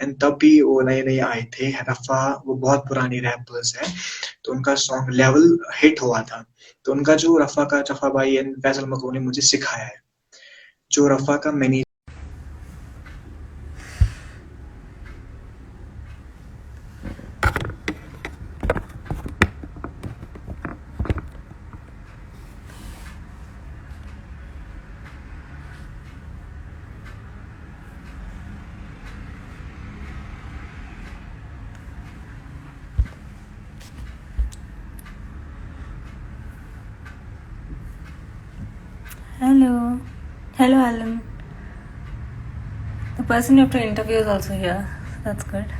And तब भी वो नए नए आए थे। रफा वो बहुत पुरानी रैपर्स है, तो उनका सॉन्ग लेवल हिट हुआ था। तो उनका जो रफा भाई एंड फैसल मखो ने मुझे सिखाया है, जो रफा का मैंने। Hello. Hello, Alan. The person you have to interview is also here. That's good.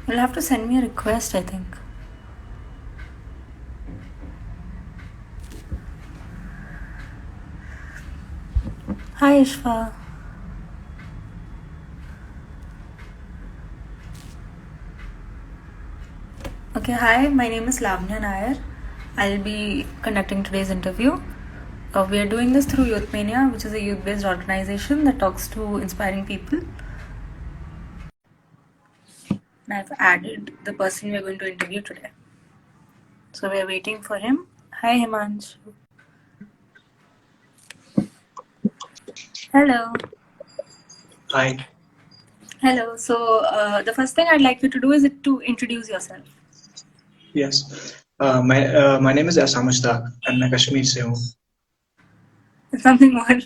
You'll have to send me a request, I think. Hi, Ishfa. Okay, hi, my name is Lavanya Nair. I'll be conducting today's interview. We are doing this through Youth Mania, which is a youth-based organization that talks to inspiring people. And I've added the person we're going to interview today. So we're waiting for him. Hi, Himanshu. Hello. Hi. Hello. So the first thing I'd like you to do is to introduce yourself. Yes. My name is Asam Mushtaq and मैं कश्मीर से हूँ। Something more.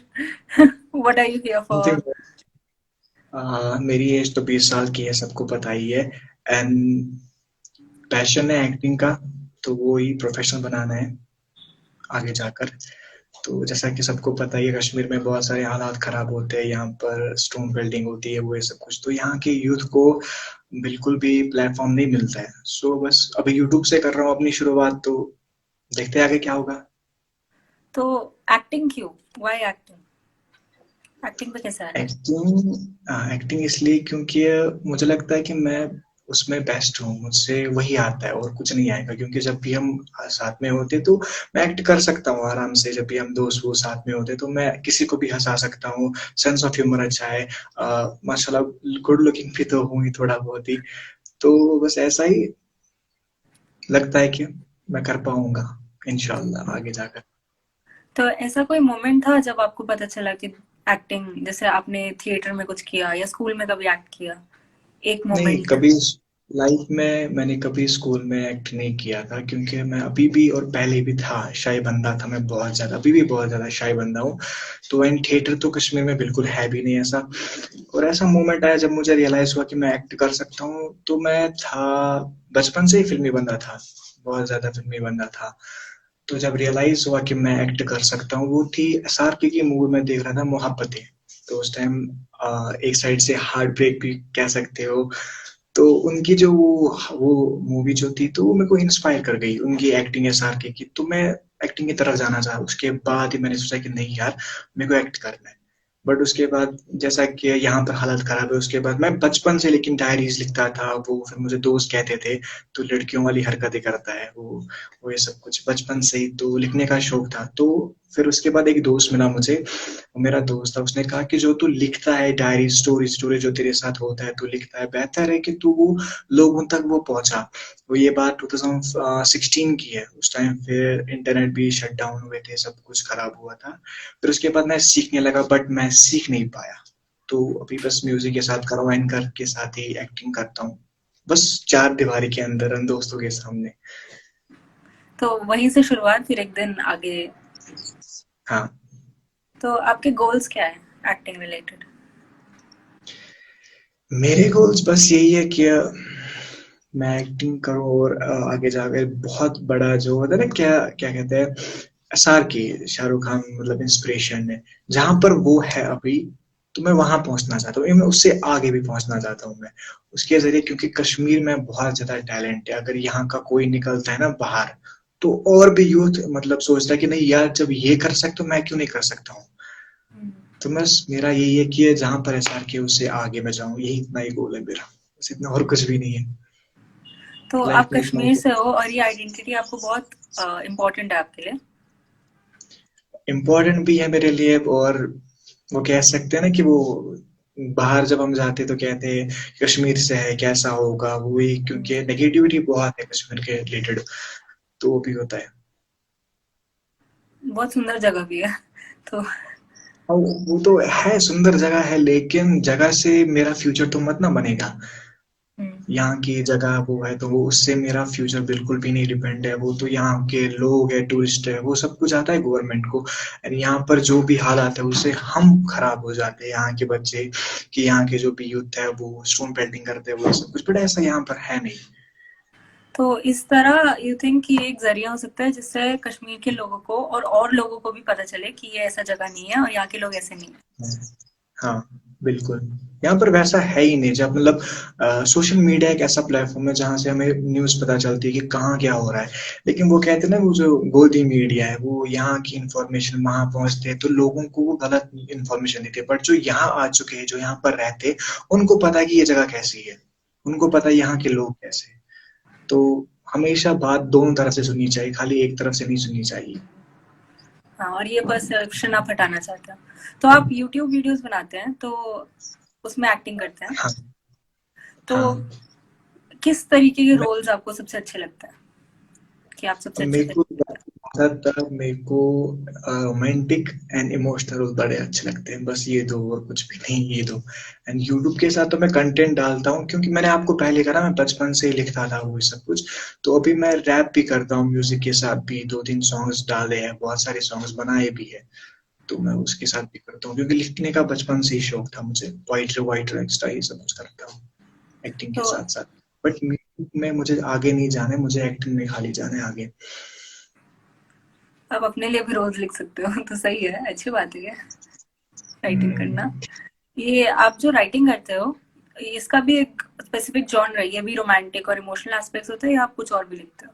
What are you here for? मेरी as तो 20 साल की है, सबको पता ही है। एंड पैशन है एक्टिंग का, तो वो ही प्रोफेशनल बनाना है आगे जाकर। तो जैसा कि सबको पता ही है, कश्मीर में बहुत सारे हालात खराब होते हैं, यहाँ पर स्टोन बिल्डिंग होती है, वो ये सब कुछ। तो यहाँ के यूथ को बिल्कुल भी प्लेटफॉर्म नहीं मिलता है। सो बस अभी यूट्यूब से कर रहा हूँ अपनी शुरुआत, तो देखते हैं आगे क्या होगा। तो एक्टिंग क्यों? Why acting? एक्टिंग पे कैसे आए? एक्टिंग इसलिए क्योंकि मुझे लगता है कि मैं उसमें बेस्ट हूँ, मुझसे वही आता है और कुछ नहीं आएगा। क्योंकि जब भी हम साथ में होते तो मैं एक्ट कर सकता हूँ आराम से। जब भी हम दोस्त वो साथ में होते तो मैं किसी को भी हंसा सकता हूँ। सेंस ऑफ ह्यूमर अच्छा है। माशाल्लाह गुड लुकिंग भी तो हूँ ही थोड़ा बहुत ही। तो बस ऐसा ही लगता है कि मैं कर पाऊंगा इंशाल्लाह आगे जाकर। तो ऐसा कोई मोमेंट था जब आपको पता चला कि एक्टिंग, जैसे आपने थिएटर में कुछ किया या स्कूल में कभी एक्ट किया? एक नहीं, मोमेंट। कभी लाइफ में मैंने कभी स्कूल में एक्ट नहीं किया था, क्योंकि मैं अभी भी और पहले भी था शाय बंदा था। मैं बहुत ज्यादा, अभी भी बहुत ज्यादा शाय बंदा हूँ। तो एंड थिएटर तो कश्मीर में बिल्कुल है भी नहीं ऐसा। और ऐसा मोमेंट आया जब मुझे रियलाइज हुआ कि मैं एक्ट कर सकता हूँ। तो मैं था बचपन से ही फिल्मी बंदा था, बहुत ज्यादा फिल्मी बंदा था। तो जब रियलाइज हुआ कि मैं एक्ट कर सकता हूँ, वो थी एसआरके की मूवी में देख रहा था, मोहब्बतें। तो उस टाइम एक साइड से हार्ट ब्रेक भी कह सकते हो। तो उनकी जो वो मूवी जो थी, तो वो मेरे को इंस्पायर कर गई, उनकी एक्टिंग एसआरके की। तो मैं एक्टिंग की तरफ जाना चाहा। उसके बाद ही मैंने सोचा कि नहीं यार, मेरे को एक्ट करना है। बट उसके बाद जैसा कि यहाँ पर हालत खराब है, उसके बाद मैं बचपन से लेकिन डायरीज लिखता था। वो फिर मुझे दोस्त कहते थे तो लड़कियों वाली हरकतें करता है वो ये सब कुछ बचपन से ही तो लिखने का शौक था। तो फिर उसके बाद एक दोस्त मिला मुझे, वो मेरा दोस्त था। उसने कहा कि जो तू लिखता है डायरी, स्टोरी स्टोरी जो तेरे साथ होता है, तू लिखता है, बेहतर है कि तू वो लोगों तक वो पहुंचा। वो ये बात 2016 की है। उस टाइम फिर इंटरनेट भी शट डाउन हुए थे, सब कुछ खराब हुआ था। फिर उसके बाद मैं सीखने लगा, बट मैं सीख नहीं पाया। तो अभी बस म्यूजिक के साथ कर रहा हूँ, एंकर के साथ ही एक्टिंग करता हूँ, बस चार दीवारी के अंदर उन दोस्तों के सामने। तो वहीं से शुरुआत, फिर एक दिन आगे। हाँ। तो आपके गोल्स क्या है एक्टिंग रिलेटेड? मेरे गोल्स बस यही है कि मैं एक्टिंग करूँ और आगे जाकर बहुत बड़ा जो होता है ना, क्या क्या कहते हैं, एसआर की, शाहरुख खान मतलब इंस्पिरेशन है। जहां पर वो है अभी, तो मैं वहां पहुंचना चाहता हूँ। मैं उससे आगे भी पहुंचना चाहता हूँ मैं उसके जरिए। क्योंकि कश्मीर में बहुत ज्यादा टैलेंट है। अगर यहाँ का कोई निकलता है ना बाहर, तो और भी यूथ मतलब सोचता है कि नहीं यार, जब ये कर सकते तो मैं क्यों नहीं कर सकता हूँ। तो बस मेरा यही है कि जहां पर एसआर के उससे आगे मैं जाऊं, यही इतना ही गोल है मेरा, बस इतना और कुछ भी नहीं है। तो लाइफ आप में इतना कश्मीर से हो और ये आइडेंटिटी आपको बहुत इम्पोर्टेंट है आपके लिए। इम्पोर्टेंट भी है मेरे लिए, और वो कह सकते हैं ना कि वो बाहर जब हम जाते तो कहते हैं कश्मीर से है कैसा होगा, वही क्योंकि नेगेटिविटी बहुत है कश्मीर के रिलेटेड, तो वो भी होता है। बहुत सुंदर जगह भी है। तो और वो तो है, सुंदर जगह है, लेकिन जगह से मेरा फ्यूचर तो मत ना बनेगा। हम्म, यहाँ की जगह वो है तो वो उससे मेरा फ्यूचर बिल्कुल भी नहीं डिपेंड है। वो तो यहाँ के लोग है, टूरिस्ट है, वो सब कुछ आता है गवर्नमेंट को। और यहाँ पर जो भी हालात है उससे हम खराब हो जाते हैं, यहाँ के बच्चे, कि यहाँ के जो भी यूथ है वो स्टोन पेल्टिंग करते हैं, वो सब कुछ, बट ऐसा यहाँ पर है नहीं। तो इस तरह यू थिंक कि ये एक जरिया हो सकता है जिससे कश्मीर के लोगों को और लोगों को भी पता चले कि ये ऐसा जगह नहीं है और यहाँ के लोग ऐसे नहीं है। हाँ, बिल्कुल। यहाँ पर वैसा है ही नहीं, जब मतलब सोशल मीडिया एक ऐसा प्लेटफॉर्म है जहाँ से हमें न्यूज़ पता चलती है कि कहाँ क्या हो रहा है। लेकिन वो कहते हैं ना, वो जो गोदी मीडिया है वो यहाँ की इंफॉर्मेशन वहां पहुंचते हैं तो लोगों को वो गलत इंफॉर्मेशन देते हैं, बट जो यहाँ आ चुके हैं, जो यहाँ पर रहते हैं, उनको पता है कि ये जगह कैसी है, उनको पता है यहाँ के लोग कैसे हैं। तो हमेशा बात दोनों तरफ से सुननी चाहिए, खाली एक तरफ से नहीं सुननी चाहिए। हाँ, और ये परसेप्शन आप हटाना चाहते हो। तो आप यूट्यूब वीडियोस बनाते हैं तो उसमें एक्टिंग करते हैं। हाँ। तो हाँ। किस तरीके के रोल्स आपको सबसे अच्छे लगते हैं कि आप सबसे अच्छे मेरे को तरीके से। ज्यादातर मेरे को रोमांटिक एंड इमोशनल रोल बड़े अच्छे लगते हैं, बस ये दो, और कुछ भी नहीं, ये दो। एंड यूट्यूब के साथ तो मैं कंटेंट डालता हूँ, क्योंकि मैंने आपको पहले कहा ना, मैं बचपन से ही लिखता था वो सब कुछ। तो अभी मैं रैप भी करता हूँ, म्यूजिक के साथ भी दो तीन सॉन्ग्स डाले हैं, बहुत सारे सॉन्ग्स बनाए भी है। तो मैं उसके साथ भी करता हूँ, क्योंकि लिखने का बचपन से ही शौक था मुझे, पोइट्री वाइटर एक्स्ट्रा ये सब कुछ करता हूँ एक्टिंग के तो साथ साथ। बट म्यूजिक में मुझे आगे नहीं जाना है, मुझे एक्टिंग में खाली जाना है आगे। आप अपने लिए भी रोज लिख सकते हो तो सही है, अच्छी बात है ये राइटिंग करना। हम्म, ये आप जो राइटिंग करते हो इसका भी एक स्पेसिफिक जॉनर है, ये भी रोमांटिक और इमोशनल एस्पेक्ट्स होते हैं या आप कुछ और भी लिखते हो।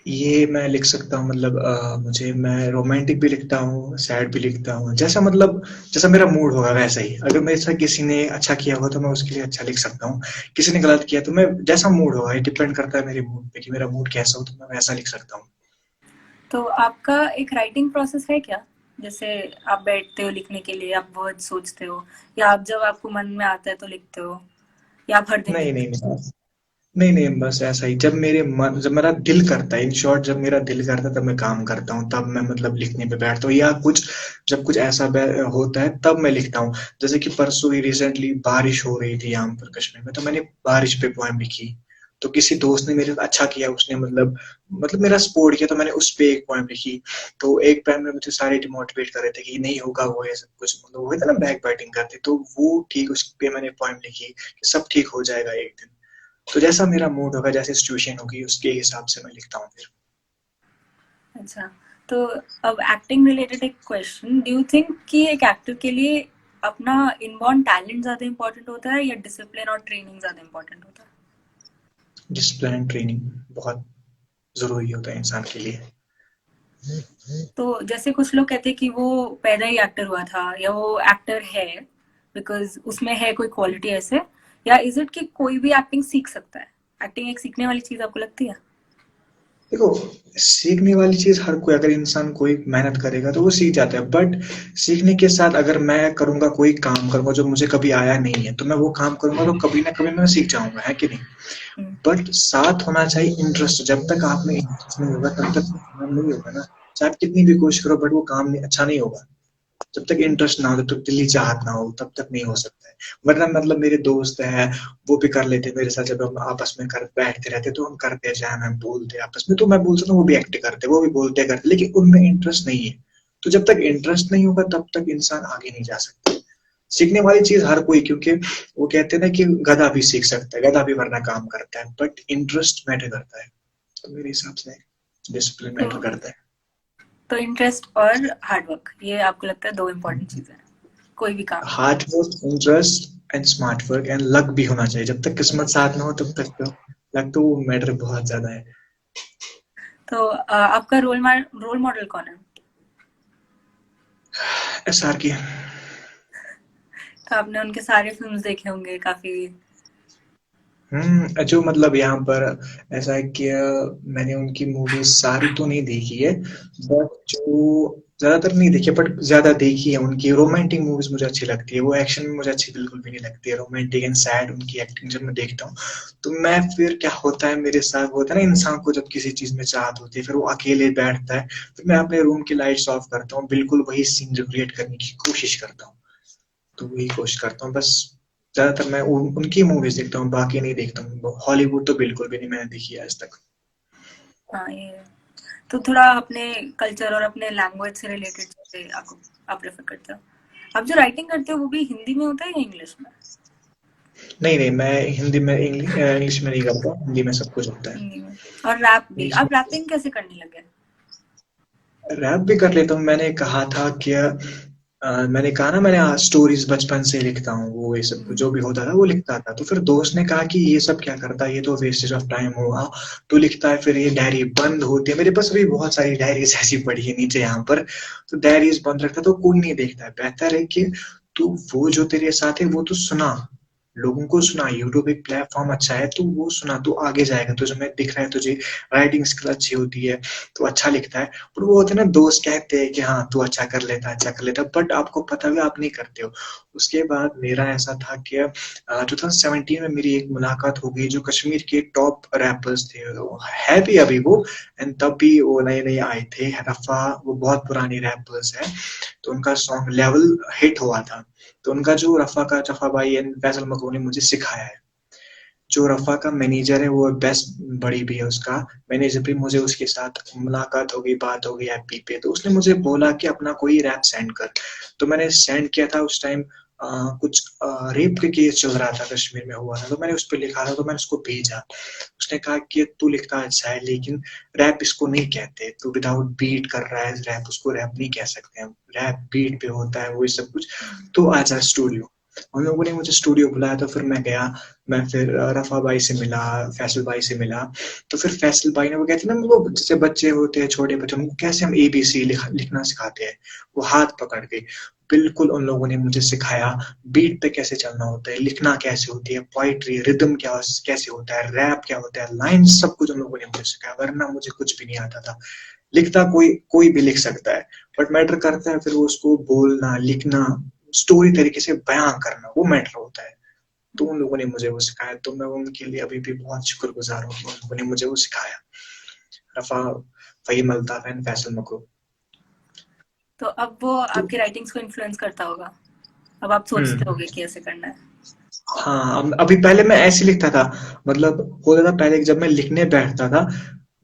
ये मैं लिख सकता हूँ, मतलब मुझे, मैं रोमांटिक भी लिखता हूँ, सैड भी लिखता हूँ, जैसा मतलब जैसा मेरा मूड होगा वैसा ही। अगर मेरे साथ किसी ने अच्छा किया होगा तो मैं उसके लिए अच्छा लिख सकता हूँ, किसी ने गलत किया तो मैं, जैसा मूड होगा, ये डिपेंड करता है मेरे मूड पे कि मेरा मूड कैसा हो, तो मैं वैसा लिख सकता हूँ। तो आपका एक राइटिंग प्रोसेस है क्या, जैसे आप बैठते हो लिखने के लिए, आप वर्ड सोचते हो या आप जब आपको मन में आता है तो लिखते हो या आप हर दिन नहीं लिखते नहीं नहीं, नहीं नहीं, बस ऐसा ही, जब मेरे मन, जब मेरा दिल करता है, इन शॉर्ट जब मेरा दिल करता है तब मैं काम करता हूँ, तब मैं मतलब लिखने पे बैठता हूँ, या कुछ जब कुछ ऐसा होता है तब मैं लिखता हूँ। जैसे कि परसों ही रिसेंटली बारिश हो रही थी यहाँ पर कश्मीर में, तो मैंने बारिश पे पोएम लिखी। तो किसी दोस्त ने मेरे साथ अच्छा किया, उसने मतलब मेरा सपोर्ट किया, तो मैंने उस पे एक पोएम लिखी। तो एक पोएम में मुझे सारे डिमोटिवेट कर रहे थे कि नहीं होगा, वो है सब कुछ, मतलब वो है ना बैक बाइटिंग करते, तो वो ठीक, उस पे मैंने पोएम लिखी कि सब ठीक हो जाएगा एक दिन। तो जैसा मेरा मूड होगा, जैसे सिचुएशन होगी, उसके हिसाब से मैं लिखता हूँ फिर। हो। अच्छा, तो अब एक्टिंग रिलेटेड एक क्वेश्चन, डू यू थिंक कि एक एक्टर के लिए अपना इनबॉर्न टैलेंट ज्यादा इंपॉर्टेंट होता है या डिसिप्लिन और ट्रेनिंग ज्यादा इंपॉर्टेंट होता है। डिसिप्लिन ट्रेनिंग बहुत जरूरी होता है इंसान के लिए। तो जैसे कुछ लोग कहते हैं कि वो पैदा ही एक्टर हुआ था या वो एक्टर है बिकॉज उसमें है कोई क्वालिटी ऐसे, या इज इट कि कोई भी एक्टिंग सीख सकता है। एक्टिंग एक सीखने वाली चीज आपको लगती है। देखो, सीखने वाली चीज हर कोई, अगर इंसान कोई मेहनत करेगा तो वो सीख जाता है, बट सीखने के साथ अगर मैं करूंगा, कोई काम करूंगा जो मुझे कभी आया नहीं है, तो मैं वो काम करूंगा तो कभी ना कभी मैं सीख जाऊंगा, है कि नहीं। हम्म, बट साथ होना चाहिए इंटरेस्ट, जब तक आप में इंटरेस्ट नहीं होगा तब तक वो काम नहीं होगा ना। चाहे आप कितनी भी कोशिश करो, बट वो काम नहीं, अच्छा नहीं होगा। जब तक इंटरेस्ट ना हो, जब तक दिली चाहत ना हो, तब तक नहीं हो सकता है। वरना मतलब मेरे दोस्त हैं, वो भी कर लेते मेरे साथ, जब हम आपस में कर बैठते रहते तो हम करते जाए, हम बोलते आपस में, तो मैं बोल सकता हूँ वो भी एक्ट करते, वो भी बोलते करते, लेकिन उनमें इंटरेस्ट नहीं है। तो जब तक इंटरेस्ट नहीं होगा तब तक इंसान आगे नहीं जा सकता। सीखने वाली चीज हर कोई, क्योंकि वो कहते हैं ना कि गधा भी सीख सकता है, गधा भी वरना काम करता है, बट इंटरेस्ट मैटर करता है। तो मेरे हिसाब से डिसिप्लिन तो मैटर करता है। इंटरेस्ट और हार्डवर्क ये आपको लगता है दो इंपॉर्टेंट चीजें हैं कोई भी काम में। Hard work, interest and smart work and luck भी होना चाहिए। जब तक किस्मत साथ ना हो तब तक तो लक तो मैटर बहुत ज्यादा है। तो आपका रोल मॉडल कौन है। एसआर की। तो आपने उनके सारे फिल्म्स देखे होंगे काफी। जो मतलब यहाँ पर ऐसा है कि मैंने उनकी मूवीज सारी तो नहीं देखी है, बट जो ज्यादातर नहीं देखी है, बट ज्यादा देखी है उनकी रोमांटिक मूवीज मुझे अच्छी लगती है। वो एक्शन में मुझे अच्छी बिल्कुल भी नहीं लगती है, रोमांटिक एंड सैड उनकी एक्टिंग जब मैं देखता हूँ तो मैं फिर क्या होता है मेरे साथ, वो होता है ना इंसान को जब किसी चीज में चाहत होती है फिर वो अकेले बैठता है, फिर मैं अपने रूम की लाइट्स ऑफ करता हूँ, बिल्कुल वही सीन रिक्रिएट करने की कोशिश करता हूँ। तो वही कोशिश करता हूँ बस। ज्यादातर मैं उनकी मूवीज देखता हूँ, बाकी नहीं देखता हूँ। हॉलीवुड तो बिल्कुल भी नहीं मैंने देखी है आज तक। हाँ, ये तो थोड़ा अपने कल्चर और अपने लैंग्वेज से रिलेटेड चीजें आपको आप प्रेफर करते हो। आप जो राइटिंग करते हो वो भी हिंदी में होता है या इंग्लिश में? नहीं नहीं, मैं हिंदी में इंग्लिश में नहीं करता, हिंदी में सब कुछ होता है। हिंदी में। और रैप भी इंग्लिश आप रैपिंग कैसे करने लगे? में रैप भी कर लेता हूँ। मैंने कहा था कि मैंने कहा ना, मैंने स्टोरीज बचपन से लिखता हूँ, वो ये सब जो भी होता था वो लिखता था। तो फिर दोस्त ने कहा कि ये सब क्या करता है, ये तो वेस्टेज ऑफ टाइम होगा, तो लिखता है। फिर ये डायरी बंद होती है, मेरे पास भी बहुत सारी डायरीज ऐसी पड़ी है नीचे यहाँ पर। तो डायरीज बंद रखता तो कोई नहीं देखता है, बेहतर है कि तू वो जो तेरे साथ है वो तो सुना, लोगों को सुना। यूट्यूब एक प्लेटफॉर्म अच्छा है, तो वो सुना, तो आगे जाएगा। तुझे में दिख रहा है तुझे राइटिंग स्किल अच्छी होती है, तो अच्छा लिखता है। पर वो होता है ना, दोस्त कहते हैं कि हाँ तू अच्छा कर लेता, अच्छा कर लेता, बट आपको पता है आप नहीं करते हो। उसके बाद मेरा ऐसा था कि 2017 में मेरी एक मुलाकात हो गई जो कश्मीर के टॉप रैपर्स थे, वो है भी अभी वो, एंड तब भी वो नए नए आए थे। रफा, वो बहुत पुरानी रैपर्स है, तो उनका सॉन्ग लेवल हिट हुआ था। तो उनका जो रफा भाई एंड फैसल मकरू ने मुझे सिखाया है। जो रफा का मैनेजर है वो बेस्ट बड़ी भी है उसका मैनेजर भी। मुझे उसके साथ मुलाकात हो गई, बात हो गई एपी पे, तो उसने मुझे बोला कि अपना कोई रैप सेंड कर। तो मैंने सेंड किया था उस टाइम। कुछ रेप के केस चल रहा था, कश्मीर में हुआ था, तो मैंने उस पर लिखा था, तो मैंने उसको भेजा। उसने कहा कि तू लिखता अच्छा है, लेकिन रैप इसको नहीं कहते, तू विदाउट बीट कर रहा है रैप, उसको रैप नहीं कह सकते हम, रैप बीट पे होता है वो सब कुछ। तो आजा स्टूडियो। उन लोगों ने मुझे स्टूडियो बुलाया, तो फिर मैं गया। मैं फिर रफा भाई से मिला, फैसल भाई से मिला। तो फिर फैसल भाई ने, वो कहते हैं ना वो जैसे बच्चे होते हैं छोटे बच्चे, उनको कैसे हम एबीसी लिखना सिखाते हैं, वो हाथ पकड़ के बिल्कुल उन लोगों ने मुझे सिखाया। बीट पे कैसे चलना होता है, लिखना कैसे होती है, पोइट्री रिदम क्या कैसे होता है, रैप क्या होता है, लाइन, सब कुछ उन लोगों ने मुझे सिखाया, वरना मुझे कुछ भी नहीं आता था। लिखता कोई कोई भी लिख सकता है, बट मैटर करता है फिर वो उसको बोलना, लिखना, स्टोरी तरीके से बयां करना, वो मैटर होता है। तो उन लोगों ने मुझे वो सिखाया, तो मैं उनके लिए अभी भी बहुत शुक्रगुजार हूँ कि उन लोगों ने मुझे वो सिखाया। रफा, फहीम अल्ताफ एंड फैसल मकरू। तो अब वो तो आपकी राइटिंग्स को इन्फ्लुएंस करता होगा। अब आप सोचते हम्म होगे कि ऐसे करना है। हाँ, अभी पहले मैं ऐसे लिखता था, मतलब होता था पहले जब मैं लिखने बैठता था,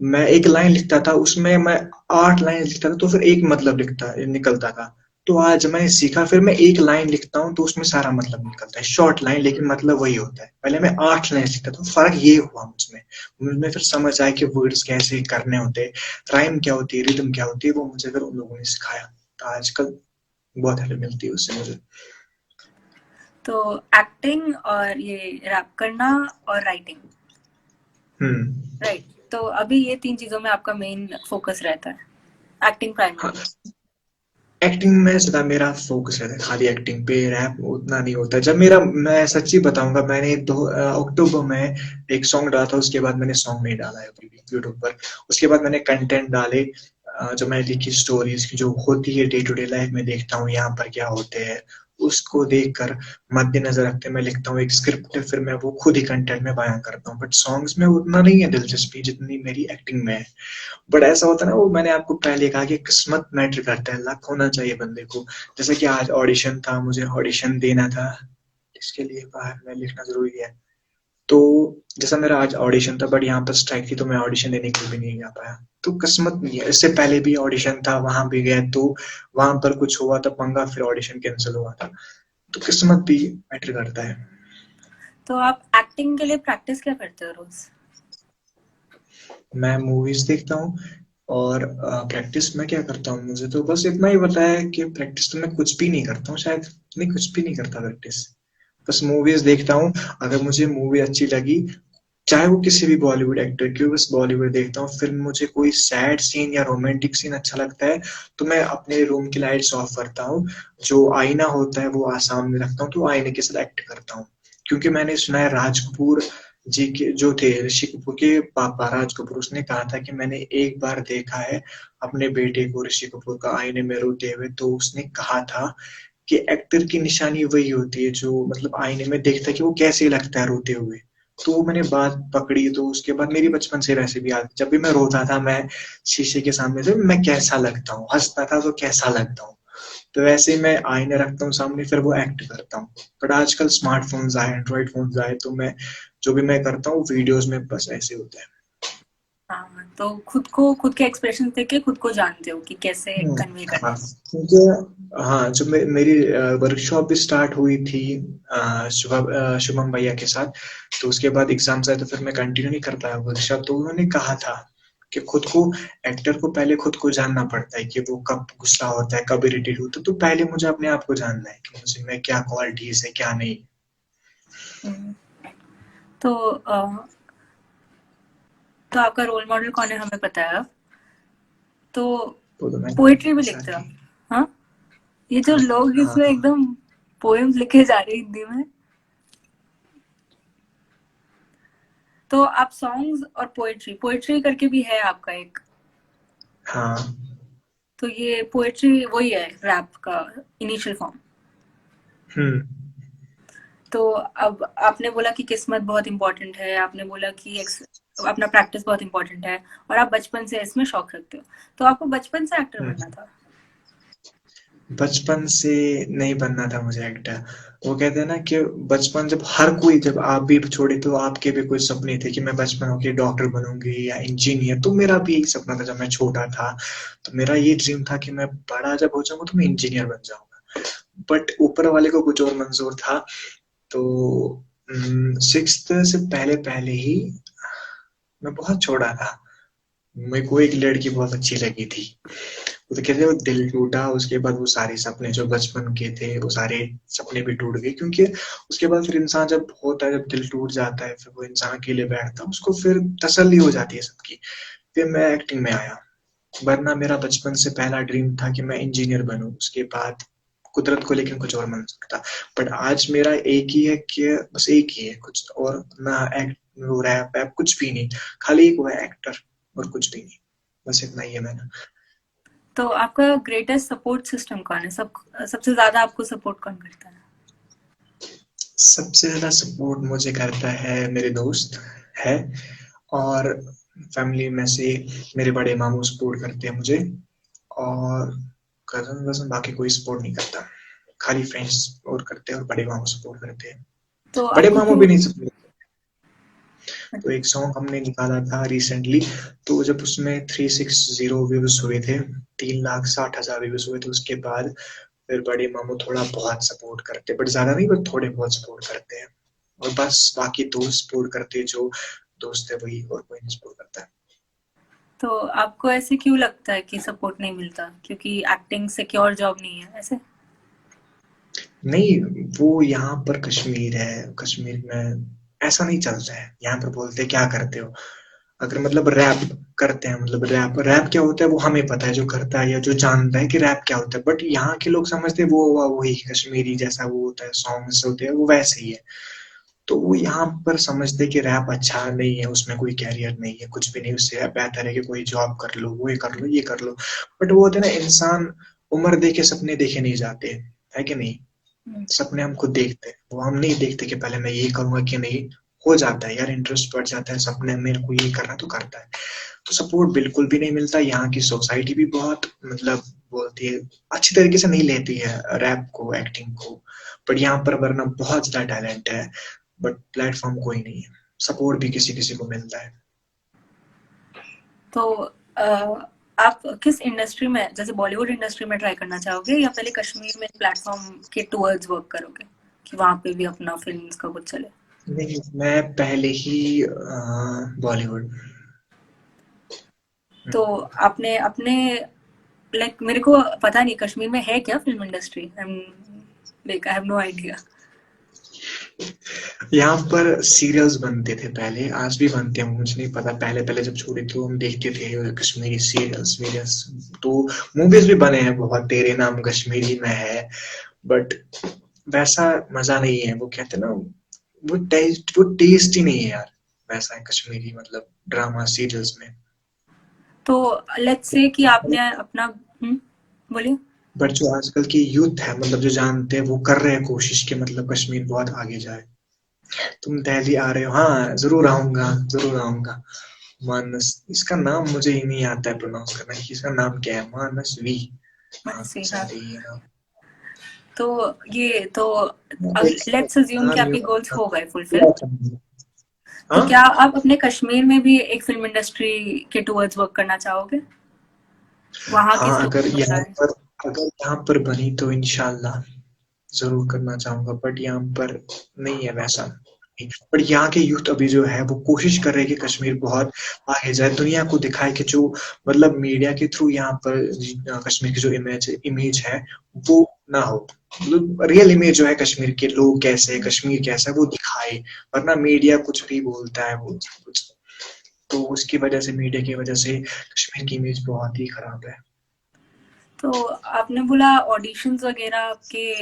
मैं एक लाइन लिखता था, उसमें मैं 8 लाइन लिखता था, तो फिर एक मतलब लिखता निकलता था। तो आज मैंने सीखा, फिर मैं एक लाइन लिखता हूँ तो उसमें सारा मतलब निकलता है, शॉर्ट लाइन लेकिन मतलब वही होता है। पहले मैं 8 लाइन लिखता था, तो फर्क ये हुआ मुझमें। मुझमें फिर समझ आया कि वर्ड्स कैसे करने होते हैं, राइम क्या होती है, रिदम क्या होती है, वो मुझे फिर उन लोगों ने सिखाया। तो आजकल बहुत हेल्प मिलती है उससे मुझे। तो एक्टिंग और ये रैप करना और राइटिंग, हम्म राइट? तो अभी ये 3 चीज़ों में आपका मेन फोकस रहता है। एक्टिंग हाँ, प्राइमरी। एक्टिंग में ज्यादा मेरा फोकस रहता है, खाली एक्टिंग पे, रैप उतना नहीं होता। जब मेरा, मैं सच्ची बताऊंगा, मैंने अक्टूबर में एक सॉन्ग डाला था, उसके बाद मैंने सॉन्ग नहीं डाला है अभी भी यूट्यूब पर। उसके बाद मैंने कंटेंट डाले, जो मैंने लिखी स्टोरीज की जो होती है डे टू डे लाइफ में, देखता हूँ यहाँ पर क्या होते हैं, उसको देखकर मद्देनजर रखते मैं लिखता हूँ एक स्क्रिप्ट, फिर मैं वो खुद ही कंटेंट में बयां करता हूँ। बट सॉन्ग्स में उतना नहीं है दिलचस्पी जितनी मेरी एक्टिंग में है। बट ऐसा होता है ना, वो मैंने आपको पहले कहा कि किस्मत मैटर करता है, लक होना चाहिए बंदे को। जैसे कि आज ऑडिशन था, मुझे ऑडिशन देना था, इसके लिए बाहर में लिखना जरूरी है। तो जैसा मेरा आज ऑडिशन था, बट यहाँ पर स्ट्राइक थी, तो मैं ऑडिशन देने के लिए भी नहीं जा पाया। तो किस्मत नहीं है, इससे पहले भी ऑडिशन था, वहां भी गया, तो वहां पर कुछ हुआ था पंगा, फिर ऑडिशन कैंसिल हुआ था। तो किस्मत भी मैटर करता है। तो आप एक्टिंग के लिए प्रैक्टिस क्या करते हो रोज? मैं मूवीज देखता हूँ, और प्रैक्टिस में क्या करता हूँ, मुझे तो बस इतना ही पता है कि प्रैक्टिस तो मैं कुछ भी नहीं करता हूँ शायद। नहीं, कुछ भी नहीं करता प्रैक्टिस, बस मूवीज देखता हूँ। अगर मुझे मूवी अच्छी लगी, चाहे वो किसी भी बॉलीवुड एक्टर की हो, बस बॉलीवुड देखता हूँ। फिर मुझे कोई सैड सीन या रोमांटिक सीन अच्छा लगता है, तो मैं अपने रूम की लाइट्स ऑफ करता हूँ, जो आईना होता है वो सामने रखता हूँ, तो आईने के साथ एक्ट करता हूँ। क्योंकि मैंने सुना है राज कपूर जी के जो थे ऋषि कपूर के पापा राज कपूर, उसने कहा था कि मैंने एक बार देखा है अपने बेटे को ऋषि कपूर का आईने में रोते हुए, तो उसने कहा था कि एक्टर की निशानी वही होती है जो मतलब आईने में देखता है कि वो कैसे लगता है रोते हुए। तो वो मैंने बात पकड़ी, तो उसके बाद मेरी बचपन से वैसे भी आदत, जब भी मैं रोता था मैं शीशे के सामने से मैं कैसा लगता हूँ, हंसता था तो कैसा लगता हूँ, तो वैसे ही मैं आईने रखता हूँ सामने, फिर वो एक्ट करता हूँ। बट आजकल स्मार्टफोन्स आए, एंड्रॉइड फोन्स आए, तो मैं जो भी मैं करता हूँ वीडियोस में बस ऐसे होता है। हाँ, तो खुद के एक्सप्रेशन देख के खुद को जानते हो कि कैसे कन्वे करना हाँ, है। क्योंकि हाँ, जब मेरी वर्कशॉप भी स्टार्ट हुई थी शुभम भैया के साथ, तो उसके बाद एग्जाम्स आए तो फिर मैं कंटिन्यू नहीं कर पाया वर्कशॉप। तो उन्होंने कहा था कि खुद को, एक्टर को पहले खुद को जानना पड़ता है कि वो कब गुस्सा होता है, कब इरिटेट होता है, तो पहले मुझे अपने आप को जानना है कि मुझे में क्या क्वालिटीज है क्या नहीं। हम्म, तो तो आपका रोल मॉडल कौन है हमें पता है अब। तो वो तो पोएट्री भी मैंने लिखते हो सारी। आप? हाँ, ये जो लोग हाँ इसमें एकदम पोएम्स लिखे जा रहे हैं हिंदी में, तो आप सॉन्ग्स और पोएट्री पोएट्री करके भी है आपका एक, हाँ। तो ये पोएट्री वही है रैप का इनिशियल फॉर्म। हम्म। तो अब आपने बोला कि किस्मत बहुत इंपॉर्टेंट है, आपने बोला कि अपना प्रैक्टिस बहुत इंपॉर्टेंट है, और आप बचपन से इसमें शौक रखते हो, तो आपको बचपन से एक्टर बनना हम्म। था? बचपन से नहीं बनना था मुझे एक्टर। वो कहते हैं ना कि बचपन, जब हर कोई, जब आप भी छोड़े तो आपके भी कुछ सपने थे कि मैं बचपन होके डॉक्टर बनूंगी या इंजीनियर, तो मेरा भी यही सपना था जब मैं छोटा था। तो मेरा ये ड्रीम था कि मैं बड़ा जब हो जाऊंगा तो मैं इंजीनियर बन जाऊंगा। बट ऊपर वाले को कुछ और मंजूर था। तो सिक्स्थ से पहले पहले ही मैं बहुत छोटा था, मेरे को एक लड़की बहुत अच्छी लगी थी। वो तो कहते हैं वो दिल टूटा, उसके बाद वो सारे सपने जो बचपन के थे वो सारे सपने भी टूट गए, क्योंकि उसके बाद फिर इंसान जब होता है, जब दिल टूट जाता है, फिर वो इंसान अकेले बैठता है, उसको फिर तसल्ली हो जाती है सबकी। फिर मैं एक्टिंग में आया, वरना मेरा बचपन से पहला ड्रीम था कि मैं इंजीनियर बनूं। उसके बाद कुदरत को लेकर कुछ और मन सकता, बट आज मेरा एक ही है कि बस एक ही है, कुछ और ना एक्ट, वो रैप ऐप कुछ भी नहीं, खाली एक वो है एक्टर, और कुछ भी नहीं, बस इतना ही है मैंने। तो आपका ग्रेटेस्ट सपोर्ट सिस्टम कौन है? सबसे ज्यादा आपको सपोर्ट कौन करता है? सबसे ज्यादा सपोर्ट मुझे करता है मेरे दोस्त है, और फैमिली में से मेरे बड़े मामू सपोर्ट करते हैं मुझे, और कजन वजन बाकी कोई सपोर्ट नहीं करता, खाली फ्रेंड्स सपोर्ट करते हैं और बड़े मामू सपोर्ट करते हैं। तो बड़े आपको मामू क्यों? भी नहीं सपोर्ट। तो एक सॉन्ग हमने निकाला था रिसेंटली, तो जब उसमें 360 व्यूज हुए थे, 3,60,000 व्यूज हुए थे, उसके बाद फिर बड़े मामू थोड़ा बहुत सपोर्ट करते, बट ज्यादा नहीं, बट थोड़े बहुत सपोर्ट करते हैं। और बस बाकी दोस्त सपोर्ट करते हैं, जो दोस्त है वही, और कोई नहीं सपोर्ट करता है। तो आपको ऐसे क्यों लगता है कि सपोर्ट नहीं मिलता? क्योंकि एक्टिंग सिक्योर जॉब नहीं है ऐसे? नहीं, वो यहाँ पर कश्मीर है, कश्मीर में ऐसा नहीं चलता है। यहाँ पर बोलते हैं क्या करते हो, अगर मतलब रैप करते हैं, मतलब रैप रैप क्या होता है वो हमें पता है, जो करता है या जो जानता है कि रैप क्या होता है, बट यहाँ के लोग समझते हैं वो वही कश्मीरी जैसा वो होता है, सॉन्ग्स होते हैं वो वैसे ही है। तो वो यहाँ पर समझते कि रैप अच्छा नहीं है, उसमें कोई कैरियर नहीं है, कुछ भी नहीं, उससे बेहतर है कि कोई जॉब कर लो, वो ये कर लो, ये कर लो। बट वो होता है ना, इंसान उम्र देखे सपने देखे नहीं जाते, है कि नहीं। सपने हम खुद देखते हैं, वो हम नहीं देखते कि पहले मैं ये करूंगा कि नहीं। हो जाता है यार, इंटरेस्ट बढ़ जाता है, सपने मेरे को ये करना तो करता है। तो सपोर्ट बिल्कुल भी नहीं मिलता, यहाँ की सोसाइटी भी बहुत मतलब बोलती है, अच्छी तरीके से नहीं लेती है रैप को, एक्टिंग को। बट यहाँ पर वरना बहुत ज्यादा टैलेंट है, बट प्लेटफॉर्म कोई नहीं है, सपोर्ट भी किसी किसी को मिलता है। तो आप किस इंडस्ट्री में, जैसे बॉलीवुड इंडस्ट्री में ट्राई करना चाहोगे, या पहले कश्मीर में प्लेटफॉर्म के टूवर्ड्स वर्क करोगे कि वहां पे भी अपना फिल्म्स का कुछ चले? नहीं, मैं पहले ही बॉलीवुड। तो आपने अपने, लाइक मेरे को पता नहीं कश्मीर में है क्या film industry, like I have no idea. यहाँ पर सीरियल्स बनते थे पहले, आज भी बनते हैं, मुझे नहीं पता, पहले पहले जब छोटे थे तो हम देखते थे कश्मीरी सीरियल्स वीरियल्स। तो मूवीज भी बने हैं बहुत, तेरे नाम कश्मीरी में है, बट वैसा मजा नहीं है, वो कहते हैं ना, वो टेस्ट ही नहीं है यार। वैसा है कश्मीरी मतलब ड्रामा सीरियल्स में। तो लेट्स से कि आपने अपना बोलिए। बट जो आजकल की यूथ है मतलब जो जानते हैं वो कर रहे हैं कोशिश कि मतलब कश्मीर बहुत आगे जाए। तुम दिल्ली आ रहे हो, हाँ जरूर आऊंगा, जरूर आऊंगा। मानस, इसका नाम मुझे ही नहीं आता है प्रोनाउंस करना, इसका नाम क्या है, मानसवी। हाँ मनस्वी, हाँ। शायद यही है नाम। तो ये तो एक लेट्स अज्यूम कि नाम आपके गोल्स हाँ, हो गए फुलफिल, तो हाँ? क्या आप अपने कश्मीर में भी एक फिल्म इंडस्ट्री के टुवर्ड्स वर्क करना चाहोगे? वहाँ की हाँ, स्टोरी बताएं। अगर यहाँ पर बनी तो इंशाल्लाह ज़रूर करना चाहूँगा, बट यहाँ पर नहीं है वैसा। बट यहाँ के यूथ अभी जो है वो कोशिश कर रहे हैं कि कश्मीर बहुत आगे जाए, दुनिया को दिखाए कि जो मतलब मीडिया के थ्रू यहाँ पर कश्मीर की जो इमेज है वो ना हो। मतलब रियल इमेज जो है कश्मीर के लोग कैसे है, कश्मीर कैसा है वो दिखाए। वरना मीडिया कुछ भी बोलता है वो कुछ, तो उसकी वजह से, मीडिया की वजह से कश्मीर की इमेज बहुत ही खराब है। तो आपने बोला ऑडिशंस वगैरह आपके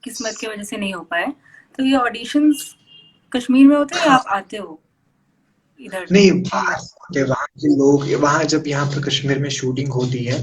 किस्मत की वजह से नहीं हो पाए, तो ये ऑडिशंस कश्मीर में होते हैं या आप आते हो इधर नहीं, मुंबई? बाहर होते हैं, वहाँ के लोग, वहाँ जब यहाँ पर कश्मीर में शूटिंग होती है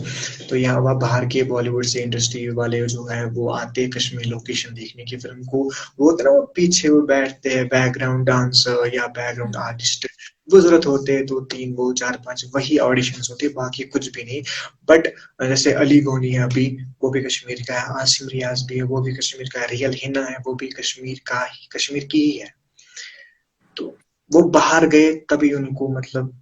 तो यहाँ वहाँ बाहर के बॉलीवुड से इंडस्ट्री वाले जो है वो आते हैं कश्मीर लोकेशन देखने की फिल्म को। वो होता है ना, वो पीछे वो बैठते हैं बैकग्राउंड डांसर या बैकग्राउंड आर्टिस्ट, वो जरूरत होते हैं दो तीन, वो चार पांच, वही ऑडिशंस होती है, बाकी कुछ भी नहीं। बट जैसे अली गोनी है अभी, वो भी कश्मीर का है, आसिम रियाज भी है वो भी कश्मीर का है, रियल हिना है वो भी कश्मीर का ही, कश्मीर की ही है। तो वो बाहर गए तभी उनको मतलब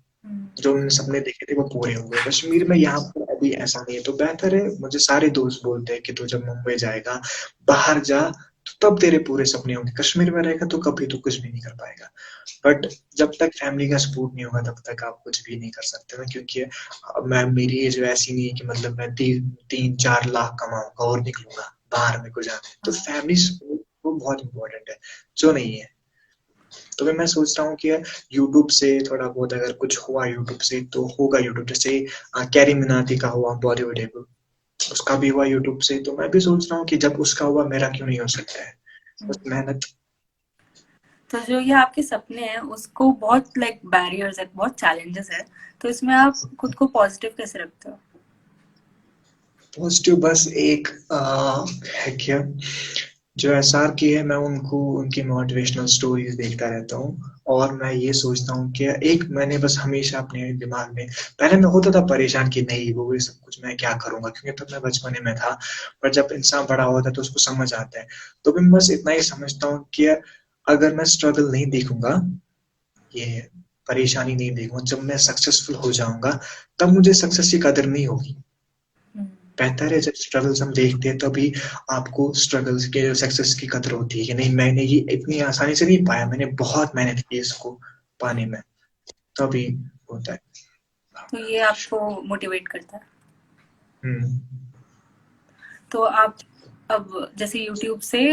जो उन्होंने सपने देखे थे वो पूरे हुए। कश्मीर में यहाँ पर अभी ऐसा नहीं है, तो बेहतर है, मुझे सारे दोस्त बोलते हैं कि तू जब मुंबई जाएगा, बाहर जा, तो तब तेरे पूरे सपने होंगे। कश्मीर में रहेगा तो कभी तो कुछ भी नहीं कर पाएगा। बट जब तक फैमिली का सपोर्ट नहीं होगा तब तक आप कुछ भी नहीं कर सकते ना, क्योंकि मैं, मेरी एज वैसी नहीं है कि मतलब मैं 3-4 लाख कमाऊंगा और निकलूंगा बाहर में को जाने, तो फैमिली सपोर्ट वो बहुत इंपॉर्टेंट है, जो नहीं है। तो मैं सोच रहा हूँ कि यूट्यूब से थोड़ा बहुत अगर कुछ हुआ यूट्यूब से तो होगा यूट्यूब, जैसे कैरी मिनाटी का हुआ बॉलीवुड है, उसका भी हुआ यूट्यूब से, तो मैं भी सोच रहा हूँ कि जब उसका हुआ मेरा क्यों नहीं हो सकता है। बस मेहनत। तो जो ये आपके सपने हैं उसको बहुत लाइक बैरियर्स है, बहुत चैलेंजेस है, तो इसमें आप खुद को पॉजिटिव कैसे रखते हो? पॉजिटिव बस एक है क्या, जो एसआर की है, मैं उनको उनकी मोटिवेशनल स्टोरीज देखता रहता हूँ। और मैं ये सोचता हूँ कि एक मैंने बस हमेशा अपने दिमाग में, पहले मैं होता था परेशान कि नहीं वो ये सब कुछ मैं क्या करूंगा, क्योंकि तब मैं बचपने में था। पर जब इंसान बड़ा होता है तो उसको समझ आता है। तो मैं बस इतना ही समझता हूँ कि अगर मैं स्ट्रगल नहीं देखूंगा, ये परेशानी नहीं देखूंगा, जब मैं सक्सेसफुल हो जाऊंगा तब मुझे सक्सेस की कदर नहीं होगी। बेहतर है जब स्ट्रगल्स हम देखते हैं तभी आपको स्ट्रगल्स के सक्सेस की कदर होती है कि नहीं मैंने ये इतनी आसानी से नहीं पाया, मैंने बहुत मेहनत की इसको पाने में, तभी होता है। तो ये आपको मोटिवेट करता है। हम्म। तो आप अब जैसे यूट्यूब से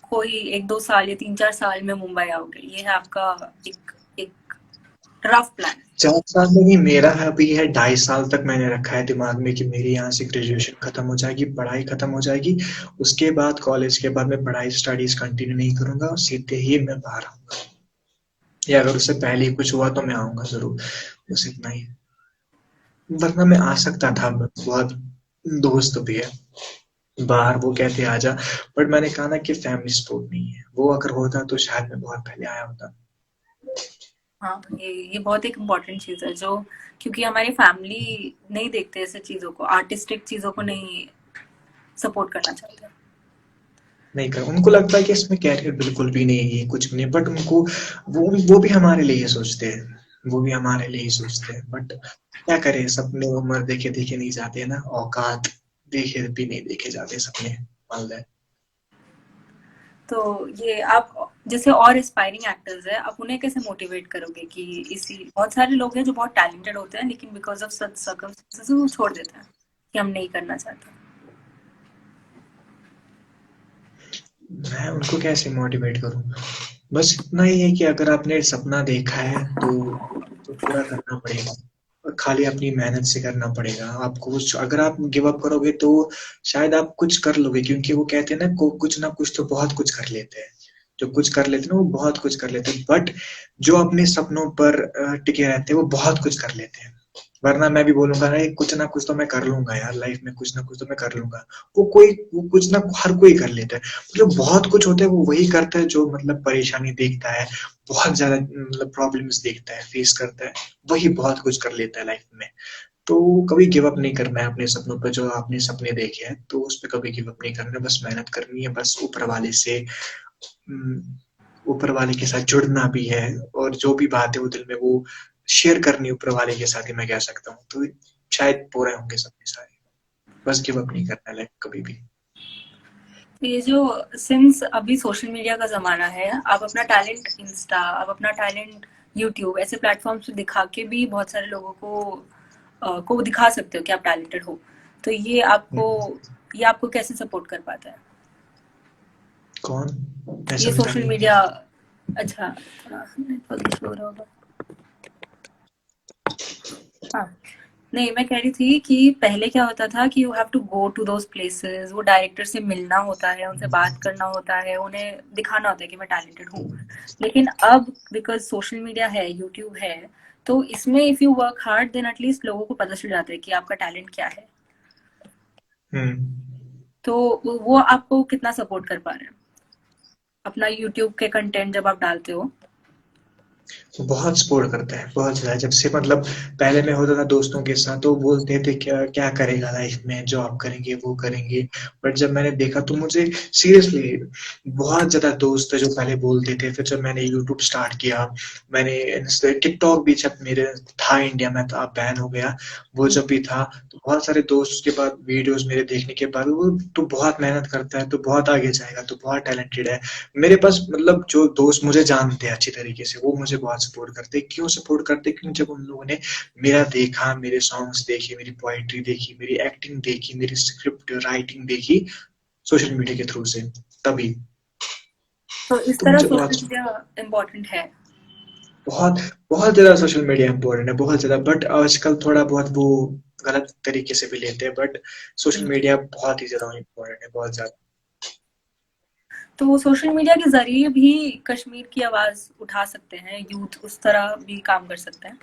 कोई 1-2 साल या 3-4 साल में मुंबई आओगे, ये है आपका एक एक रफ प्लान? 4 साल में नहीं, मेरा अभी है 2.5 साल तक मैंने रखा है दिमाग में कि मेरी यहाँ से ग्रेजुएशन खत्म हो जाएगी, पढ़ाई खत्म हो जाएगी, उसके बाद कॉलेज के बाद मैं पढ़ाई स्टडीज कंटिन्यू नहीं करूंगा और सीधे ही मैं बाहर आऊंगा, या अगर उससे पहले ही कुछ हुआ तो मैं आऊंगा जरूर। बस इतना ही। वरना मैं आ सकता था, बहुत दोस्त भी है बाहर, वो कहते आजा, बट मैंने कहा ना कि फैमिली सपोर्ट नहीं है, वो अगर होता तो शायद मैं बहुत पहले आया होता। हाँ, ये बहुत एक इम्पोर्टेंट चीज है जो, क्योंकि हमारी फैमिली नहीं देखते ऐसे चीजों को, आर्टिस्टिक चीजों को नहीं सपोर्ट करना चाहते। नहीं कर, उनको लगता है कि इसमें कैरियर बिल्कुल भी नहीं है, कुछ भी नहीं, बट उनको वो भी हमारे लिए ही सोचते हैं, वो भी हमारे लिए ही सोचते हैं, बट क्या करें, सपने उम्र देखे देखे नहीं जाते ना, औकात देखे भी नहीं देखे जाते सपने, मान लें। तो ये आप जैसे और एस्पायरिंग एक्टर्स है, आप उन्हें कैसे मोटिवेट करोगे कि इसी, बहुत सारे लोग हैं जो बहुत टैलेंटेड होते हैं लेकिन बिकॉज ऑफ सच सर्कमस्टेंसेस वो छोड़ देते हैं कि हम नहीं करना चाहते? मैं उनको कैसे मोटिवेट करूं, बस इतना ही है कि अगर आपने सपना देखा है तो पूरा करना पड़ेगा, और खाली अपनी मेहनत से करना पड़ेगा आपको। कुछ अगर आप गिव अप करोगे तो शायद आप कुछ कर लोगे, क्योंकि वो कहते हैं ना कुछ ना कुछ तो बहुत कुछ कर लेते हैं, जो कुछ कर लेते हैं ना वो बहुत कुछ कर लेते हैं, बट जो अपने सपनों पर टिके रहते हैं वो बहुत कुछ कर लेते हैं। वरना मैं भी बोलूंगा ना कुछ ना कुछ तो मैं कर लूंगा यार, लाइफ में कुछ ना कुछ तो मैं कर लूंगा। वो कुछ ना हर कोई कर लेता है। जो बहुत कुछ होता है वो वही करता है जो मतलब परेशानी देखता है, बहुत ज्यादा मतलब प्रॉब्लम्स देखता है, फेस करता है, वही बहुत कुछ कर लेता है लाइफ में। तो कभी गिव अप नहीं करना है अपने सपनों पर, जो आपने सपने देखे हैं तो उस पर कभी गिव अप नहीं करना है, बस मेहनत करनी है, बस ऊपर वाले से ऊपर वाले के साथ जुड़ना भी है, और जो भी बात है वो दिल में वो शेयर करनी ऊपर वाले के साथ ही, मैं कह सकता हूँ। तो शायद पूरे होंगे सपने सारे। बस गिव अप नहीं करना लाइक कभी भी। ये जो सिंस अभी सोशल मीडिया का ज़माना है, आप अपना टैलेंट इंस्टा, आप अपना टैलेंट यूट्यूब ऐसे प्लेटफ़ॉर्म्स पे दिखा के भी बहुत सारे लोगों को दिखा सकते हो कि आप टैलेंटेड हो। तो ये आपको कैसे सपोर्ट कर पाता है? कौन? मैं ये समझा सोशल नहीं। मीडिया। अच्छा, थोड़ा नेटवर्क इशू हो रहा होगा। हाँ, नहीं मैं कह रही थी कि पहले क्या होता था कि you have to go to those places, वो डायरेक्टर से मिलना होता है, उनसे बात करना होता है, उन्हें दिखाना होता है कि मैं टैलेंटेड हूँ। लेकिन अब बिकॉज़ सोशल मीडिया है, यूट्यूब है, तो इसमें if you work hard then at least लोगों को पता चल जाता है कि आपका टैलेंट क्या है। हम्म। तो वो आपको कितना सपोर्ट कर पा रहे हैं? अपना यूट्यूब के कंटेंट जब आप डालते हो? बहुत सपोर्ट करता है, बहुत ज़्यादा। जब से मतलब पहले मैं होता था दोस्तों के साथ तो बोलते थे क्या क्या करेगा लाइफ में, जॉब करेंगे वो करेंगे। बट जब मैंने देखा तो मुझे सीरियसली बहुत ज़्यादा दोस्त थे जो पहले बोलते थे। फिर जब मैंने यूट्यूब स्टार्ट किया, मैंने टिकटॉक भी जब मेरे था इंडिया में, तो अब बैन हो गया, वो हुँ। जब भी था तो बहुत सारे दोस्त उसके बाद वीडियोस मेरे देखने के बाद वो तो बहुत मेहनत करता है, तो बहुत आगे जाएगा, तो बहुत टैलेंटेड है। मेरे पास मतलब जो दोस्त मुझे जानते हैं अच्छी तरीके से वो मुझे बहुत सपोर्ट करते हैं। क्यों सपोर्ट करते हैं? क्योंकि जब उन लोगों ने मेरा देखा, मेरे सॉन्ग्स देखे, मेरी पोएट्री देखी, मेरी एक्टिंग देखी, मेरी स्क्रिप्ट राइटिंग देखी सोशल मीडिया के थ्रू से, तभी। तो इस तो तरह मुझे सोशल बहुत मीडिया इम्पोर्टेंट है। बहुत बहुत ज्यादा सोशल मीडिया इंपॉर्टेंट है, बहुत ज्यादा। बट आजकल थोड़ा बहुत वो गलत तरीके से भी लेते हैं, बट सोशल हुँ। मीडिया बहुत ही ज्यादा इंपॉर्टेंट है, बहुत ज्यादा। तो सोशल मीडिया के ज़रिए भी कश्मीर की आवाज़ उठा सकते हैं, यूथ उस तरह भी काम कर सकते हैं।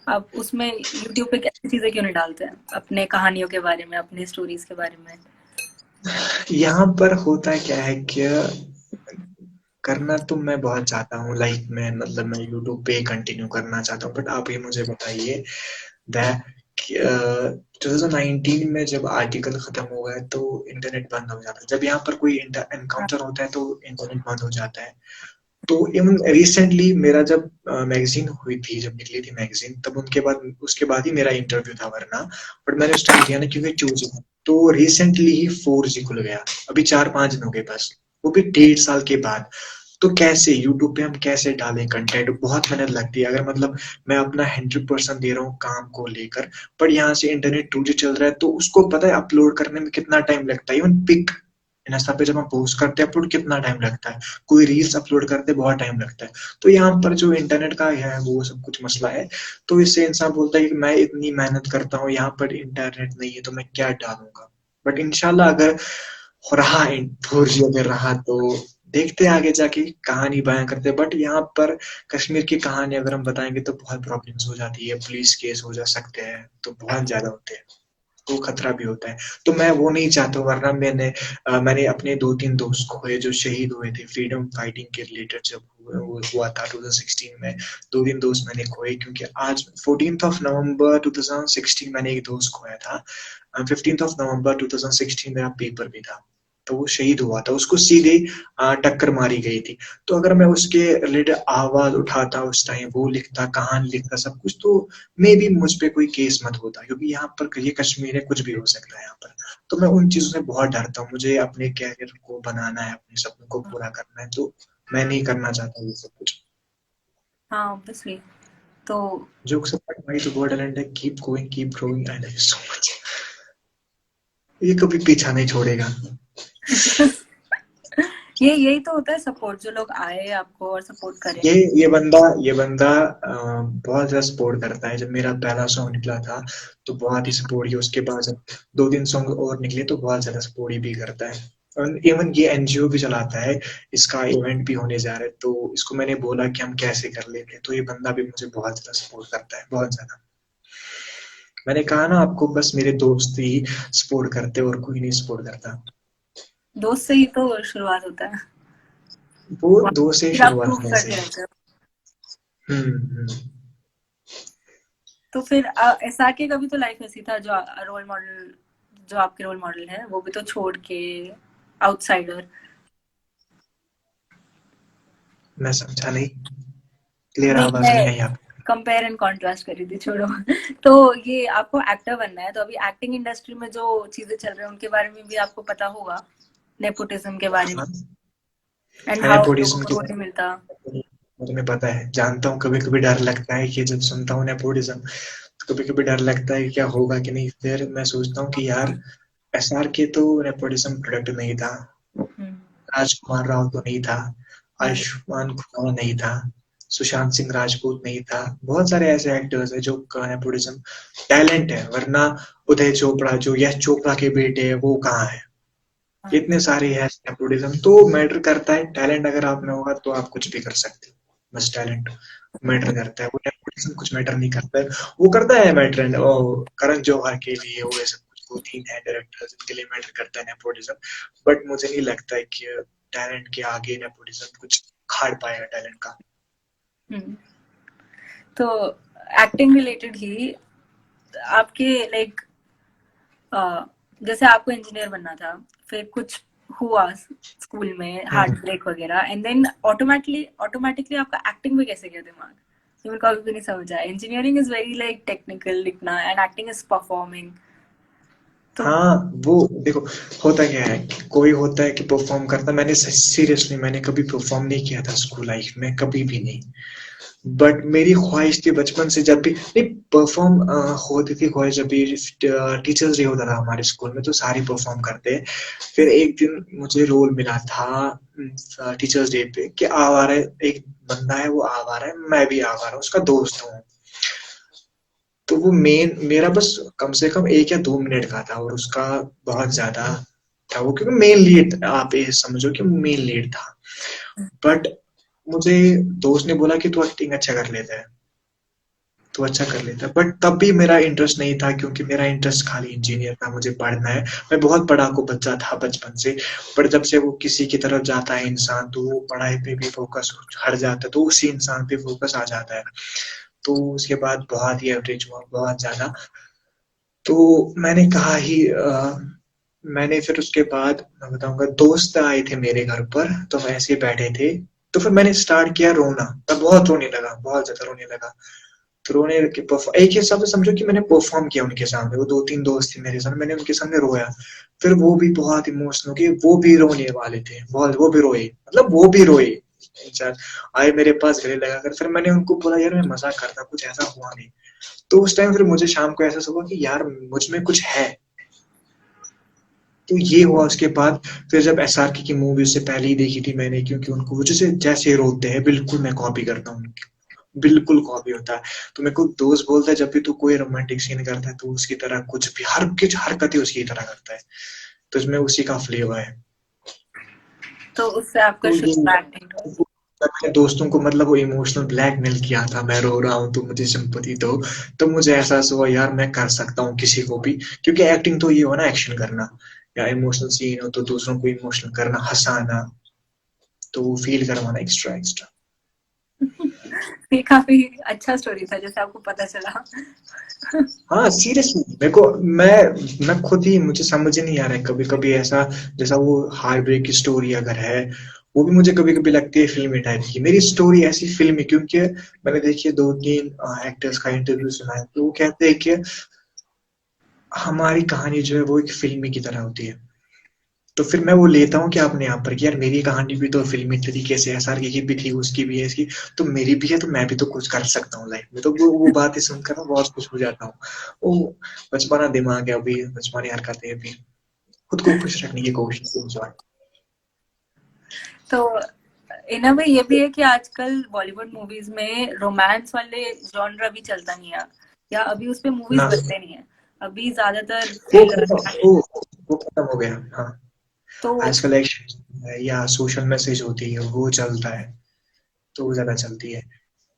आप उसमें यूट्यूब पे ऐसी चीज़ें क्यों नहीं डालते हैं? अपने कहानियों के बारे में, अपनी स्टोरीज़ के बारे में? यहाँ पर होता क्या है कि करना तो मैं बहुत चाहता हूँ लाइफ में, मतलब मैं यूट्यूब पे कंटिन्यू करना चाहता हूँ। बट आप ये मुझे बताइए दैट 2019 में जब आर्टिकल खत्म हो गया तो इंटरनेट बंद हो जाता है। जब यहाँ पर कोई हाँ, एनकाउंटर होता है तो इंटरनेट बंद हो जाता है। तो इवन रिसेंटली मेरा जब मैगजीन हुई थी, जब निकली थी मैगजीन, तब उनके बाद उसके बाद ही मेरा इंटरव्यू था, वरना बट मैंने उस टाइम दिया ना क्योंकि 2G था। तो रिसेंटली ही 4G खुल गया, अभी 4-5 दिन हो गए बस, वो भी 1.5 साल के बाद। तो कैसे यूट्यूब पे हम कैसे डालें कंटेंट? बहुत मेहनत लगती है। अगर मतलब मैं अपना 100% दे रहा हूँ काम को लेकर, पर यहाँ से इंटरनेट 2G चल रहा है तो उसको पता है अपलोड करने में कितना टाइम लगता है। इवन पिक इंस्टा पे जब हम पोस्ट करते हैं अपलोड, कितना टाइम लगता है। कोई रील्स अपलोड करते बहुत टाइम लगता है। तो यहाँ पर जो इंटरनेट का है वो सब कुछ मसला है। तो इससे इंसान बोलता है कि मैं इतनी मेहनत करता हूँ, यहाँ पर इंटरनेट नहीं है तो मैं क्या डालूंगा। बट इंशाल्लाह अगर रहा 4G अगर रहा तो देखते हैं आगे जाके, कहानी बयां करते हैं। बट यहाँ पर कश्मीर की कहानी अगर हम बताएंगे तो बहुत प्रॉब्लम्स हो जाती है, पुलिस केस हो जा सकते हैं, तो बहुत ज्यादा होते हैं, तो खतरा भी होता है। तो मैं वो नहीं चाहता हूँ, वरना मैंने अपने 2-3 दोस्त खोए जो शहीद हुए थे फ्रीडम फाइटिंग के रिलेटेड, जब वो हुआ था 2016 में। 2-3 दोस्त मैंने खोए, क्योंकि आज 14th ऑफ नवंबर 2016 मैंने एक दोस्त खोया था। 15th ऑफ नवंबर 2016 मेरा पेपर भी था, तो वो शहीद हुआ था, उसको सीधे टक्कर मारी गई थी। तो अगर मैं उसके रिलेटेड आवाज उठाता उस टाइम, वो लिखता, कहानी लिखता, सब कुछ, तो मे बी मुझ पे कोई केस मत होता, क्योंकि यहाँ पर ये कश्मीर है, कुछ भी हो सकता है यहाँ पर। तो मैं उन चीजों से बहुत डरता हूँ। मुझे अपने कैरियर को बनाना है, अपने सपनों को पूरा करना है, तो मैं नहीं करना चाहता ये सब कुछ। हाँ, ऑब्वियसली। तो जो सब भाई तो बहुत टैलेंट है, keep going, keep growing, I love you so much. ये कभी पीछा नहीं छोड़ेगा। ये यही तो होता है सपोर्ट, जो लोग आए आपको और सपोर्ट करें। ये ये बंदा बहुत ज्यादा सपोर्ट करता है। जब मेरा पहला सॉन्ग निकला था तो बहुत ही सपोर्ट किया, उसके बाद जब 2-3 सॉन्ग और निकले तो बहुत ज्यादा सपोर्ट भी करता है। इवन ये एनजीओ भी चलाता है, इसका इवेंट भी होने जा रहा है, तो इसको मैंने बोला कि हम कैसे कर लेंगे, तो ये बंदा भी मुझे बहुत ज्यादा सपोर्ट करता है, बहुत ज्यादा। मैंने कहा ना आपको, बस मेरे दोस्त ही सपोर्ट करते और कोई नहीं सपोर्ट करता। दोस्त से ही तो शुरुआत होता है। वो दो से फिर आप शुरुआत प्रूफ होने से। करते रहते हो। हम्म। तो फिर एसआर के का भी तो लाइफ ऐसी था, जो रोल मॉडल, जो आपके रोल मॉडल है वो भी तो छोड़ के आउटसाइडर। मैं समझा नहीं, क्लियर नहीं, आवाज नहीं मैं आई आप। कंपेयर एंड कॉन्ट्रास्ट कर रही थी, छोड़ो। तो ये आपको एक्टर बनना है, तो अभी एक्टिंग इंडस्ट्री में जो चीजें चल रही हैं उनके बारे में भी आपको पता होगा, नेपोटिज्म के बारे में, हाँ, एंड हाउ लोगों नेपोटिज्म को के रोल नहीं मिलता। बारे में तुम्हें पता है, जानता हूँ। कभी कभी डर लगता है कि जब सुनता हूँ नेपोटिज्म, तो कभी कभी डर लगता है कि क्या होगा कि नहीं। फिर मैं सोचता हूँ कि यार, एसआर के तो नेपोटिज्म प्रोडक्ट नहीं था, हम्म। राजकुमार राव तो नहीं था, हम्म। आयुष्मान खुराना नहीं था, सुशांत सिंह राजपूत नहीं था। बहुत सारे ऐसे एक्टर्स हैं जो नेपोटिज्म टैलेंट है, वरना उदय चोपड़ा जो यश चोपड़ा के बेटे हैं वो कहाँ है। हाँ। इतने सारे हैं नेपोटिज्म। तो मैटर करता है टैलेंट, अगर आप में होगा तो आप कुछ भी कर सकते हो। बस टैलेंट मैटर करता है, वो नेपोटिज्म कुछ मैटर नहीं करता है। वो करता है मैटर करण जौहर के लिए, वो ऐसा कुछ दो तीन है डायरेक्टर्स जिनके लिए मैटर करता है नेपोटिज्म। बट मुझे नहीं लगता है कि टैलेंट के आगे नेपोटिज्म कुछ खाड़ पाएगा टैलेंट का। हम्म। तो एक्टिंग रिलेटेड ही आपके लाइक, जैसे आपको इंजीनियर बनना था, फिर कुछ हुआ स्कूल में हार्ट हम्म। ब्रेक वगैरह, एंड देन ऑटोमेटिकली ऑटोमेटिकली आपका एक्टिंग में कैसे गया दिमाग? ये मेरे को अभी भी नहीं समझ आया। Engineering is very like technical लिखना, एंड एक्टिंग इज परफॉर्मिंग। तो हाँ, वो देखो, होता क्या है कि कोई होता है कि परफॉर्म करता। मैंने सीरियसली मैंने कभी परफॉर्म नहीं किया था स्कूल लाइफ में, कभी भी नहीं। बट मेरी ख्वाहिश थी बचपन से, जब भी नहीं परफॉर्म होती थी ख्वाहिश, जब भी टीचर्स डे होता था हमारे स्कूल में तो सारे परफॉर्म करते हैं। फिर एक दिन मुझे रोल मिला था टीचर्स डे पे कि आवारा है, एक बंदा है वो आवारा है, मैं भी आवारा हूँ, उसका दोस्त हूँ। तो वो मेन मेरा बस कम से कम 1 या 2 मिनट का था, और उसका बहुत ज्यादा था वो, क्योंकि मेन लीड, आप ये समझो कि मेन लीड था। बट मुझे दोस्त ने बोला कि तू एक्टिंग अच्छा कर लेता है, तो अच्छा कर लेता। बट तब भी मेरा इंटरेस्ट नहीं था, क्योंकि मेरा इंटरेस्ट खाली इंजीनियर था, मुझे पढ़ना है। मैं बहुत पढ़ाकू बच्चा था बचपन से। पर जब से वो किसी की तरफ जाता है इंसान, तो वो पढ़ाई पे भी फोकस हट जाता है, तो उसी इंसान पे फोकस आ जाता है। तो उसके बाद बहुत ही एवरेज हुआ, बहुत ज्यादा। तो मैंने कहा ही मैंने फिर उसके बाद मैं बताऊंगा, दोस्त आए थे मेरे घर पर, तो वैसे बैठे थे। तो फिर मैंने स्टार्ट किया रोना, मैं बहुत रोने लगा, बहुत ज्यादा रोने लगा। तो रोने के एक हिसाब से समझो कि मैंने परफॉर्म किया उनके सामने, वो 2 3 दोस्त थे मेरे सामने, मैंने उनके सामने रोया। फिर वो भी बहुत इमोशनल हो गए, वो भी रोने वाले थे बहुत, वो भी रोए, मतलब वो भी रोए। इंसान आए मेरे पास गले लगाकर, फिर मैंने उनको बोला यार मैं मजाक करता, कुछ ऐसा हुआ नहीं। तो उस टाइम फिर मुझे शाम को एहसास हुआ कि यार मुझ में कुछ है। तो ये हुआ उसके बाद। फिर जब एसआरके की मूवी उससे पहले ही देखी थी मैंने, क्योंकि उनको वो जैसे जैसे रोते हैं बिल्कुल मैं कॉपी करता हूँ, बिल्कुल कॉपी होता है। तो मेरे को दोस्त बोलता है जब भी तू कोई रोमांटिक सीन करता है तो उसकी तरह कुछ भी, हर कुछ हरकतें उसकी तरह करता है। तो इसमें उसी का फ्लेवर है। तो उससे आपका तो ये शुरू हुआ एक्टिंग का। अपने दोस्तों को मतलब वो इमोशनल ब्लैकमेल किया था, मैं रो रहा हूँ तो मुझे सिंपैथी दो। तो मुझे एहसास हुआ यार मैं कर सकता हूँ किसी को भी, क्योंकि एक्टिंग तो ये हो ना, एक्शन करना, या इमोशनल सीन हो तो दूसरों को इमोशनल करना, हंसाना, तो वो फील करवाना एक्स्ट्रा एक्स्ट्रा। ये काफी अच्छा स्टोरी था जैसे आपको पता चला। हाँ सीरियसली मेरे को, मैं खुद ही, मुझे समझ ही नहीं आ रहा है कभी कभी ऐसा, जैसा वो हार्ट ब्रेक की स्टोरी अगर है, वो भी मुझे कभी कभी लगती है फिल्मी टाइप की। मेरी स्टोरी ऐसी फिल्मी, क्योंकि मैंने देखिए 2 3 एक्टर्स का इंटरव्यू सुना है, तो वो कहते हैं कि हमारी कहानी जो है वो एक फिल्मी की तरह होती है। तो फिर मैं वो लेता हूँ कि अपने आप पर कि यार मेरी कहानी भी तो फिल्मी तरीके से एसआरके की भी थी, उसकी भी है, इसकी तो मेरी भी है, तो मैं भी तो कुछ कर सकता हूँ लाइफ में। तो वो बातें सुनकर ना बहुत खुश हो जाता हूँ। वो बचपना दिमाग है अभी, बचपनी हरकतें अभी, खुद को खुश रखने की कोशिश, एंजॉय। तो इन अ वे ये भी है कि आजकल बॉलीवुड मूवीज में रोमांस वाले जॉनर भी चलता नहीं है, या अभी उस पे मूवीज ना, बनते नहीं है। अभी ज्यादातर वो थ्रिलर खत्म, एक्शन। वो खत्म हो गया, हाँ। तो आजकल एक्शन है या सोशल मैसेज होती है वो चलता है, तो वो ज्यादा चलती है।